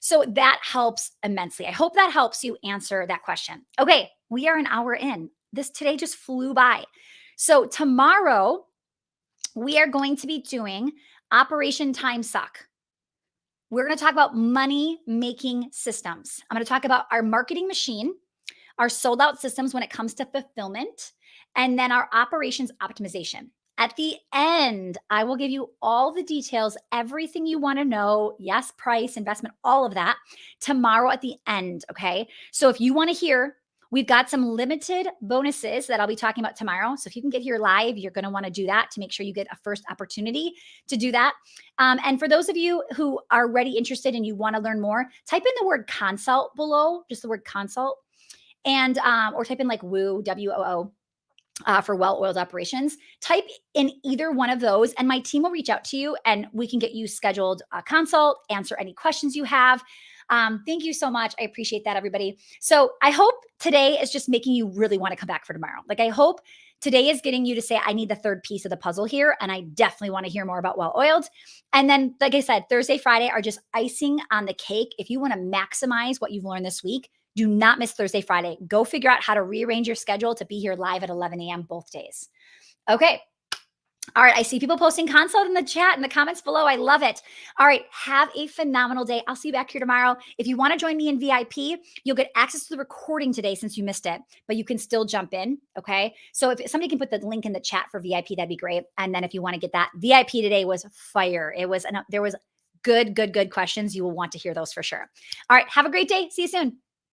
So that helps immensely. I hope that helps you answer that question. Okay, we are an hour in. This today just flew by. So tomorrow we are going to be doing Operation Time Suck. We're going to talk about money making systems. I'm going to talk about our marketing machine, our sold out systems when it comes to fulfillment, and then our operations optimization. At the end, I will give you all the details, everything you want to know. Yes, price, investment, all of that tomorrow at the end. Okay. So if you want to hear We've got some limited bonuses that I'll be talking about tomorrow. So if you can get here live, you're going to want to do that to make sure you get a first opportunity to do that. And for those of you who are already interested and you want to learn more, type in the word consult below, just the word consult, and or type in like woo, WOO. For well-oiled operations, type in either one of those, and my team will reach out to you, and we can get you scheduled a consult, answer any questions you have. Thank you so much. I appreciate that, everybody. So I hope today is just making you really want to come back for tomorrow. Like I hope today is getting you to say, I need the third piece of the puzzle here, and I definitely want to hear more about well-oiled. And then, like I said, Thursday, Friday are just icing on the cake. If you want to maximize what you've learned this week, do not miss Thursday, Friday. Go figure out how to rearrange your schedule to be here live at 11 a.m. both days. Okay. All right. I see people posting consult in the chat in the comments below. I love it. All right. Have a phenomenal day. I'll see you back here tomorrow. If you want to join me in VIP, you'll get access to the recording today since you missed it, but you can still jump in. Okay. So if somebody can put the link in the chat for VIP, that'd be great. And then if you want to get that, VIP today was fire. There was good questions. You will want to hear those for sure. All right. Have a great day. See you soon.